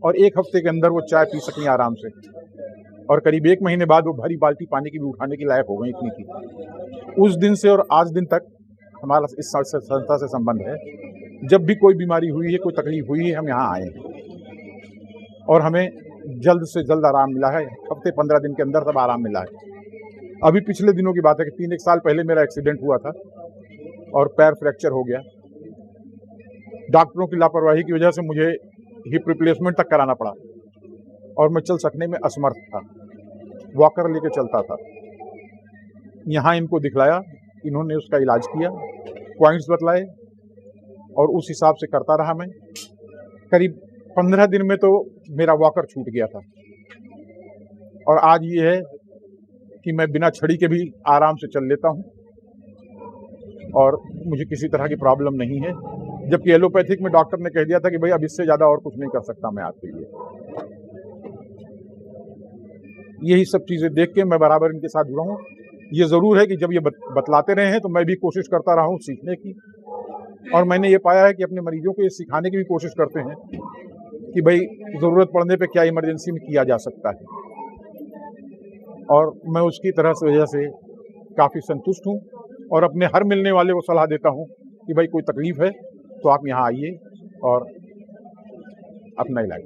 S12: और 1 हफ्ते के अंदर वो चाय पी सकें आराम से। और करीब 1 महीने बाद वो भरी बाल्टी पानी की भी उठाने की लायक हो गई, इतनी थी। उस दिन से और आज दिन तक हमारा इस संस्था से संबंध है। जब भी कोई बीमारी हुई है, कोई तकलीफ हुई है, हम यहाँ आए हैं और हमें जल्द से जल्द आराम मिला है। हफ्ते 15 दिन के अंदर सब आराम मिला है। अभी पिछले दिनों की बात है कि 3-1 साल पहले मेरा एक्सीडेंट हुआ था और पैर फ्रैक्चर हो गया। डॉक्टरों की लापरवाही की वजह से मुझे हिप रिप्लेसमेंट तक कराना पड़ा और मैं चल सकने में असमर्थ था। वॉकर लेके चलता था। यहाँ इनको दिखलाया, इन्होंने उसका इलाज किया, पॉइंट्स बतलाए और उस हिसाब से करता रहा मैं। करीब 15 दिन में तो मेरा वॉकर छूट गया था। और आज ये है कि मैं बिना छड़ी के भी आराम से चल लेता हूँ और मुझे किसी तरह की प्रॉब्लम नहीं है। जबकि एलोपैथिक में डॉक्टर ने कह दिया था कि भाई अब इससे ज़्यादा और कुछ नहीं कर सकता मैं आपके लिए। यही सब चीज़ें देख के मैं बराबर इनके साथ जुड़ा हूँ। ये ज़रूर है कि जब ये बतलाते रहे हैं तो मैं भी कोशिश करता रहा हूँ सीखने की। और मैंने ये पाया है कि अपने मरीजों को ये सिखाने की भी कोशिश करते हैं कि भाई ज़रूरत पड़ने पे क्या इमरजेंसी में किया जा सकता है। और मैं उसकी तरह से वजह से काफ़ी संतुष्ट हूँ और अपने हर मिलने वाले को सलाह देता हूँ कि भाई कोई तकलीफ़ है तो आप यहाँ आइए और अपना इलाज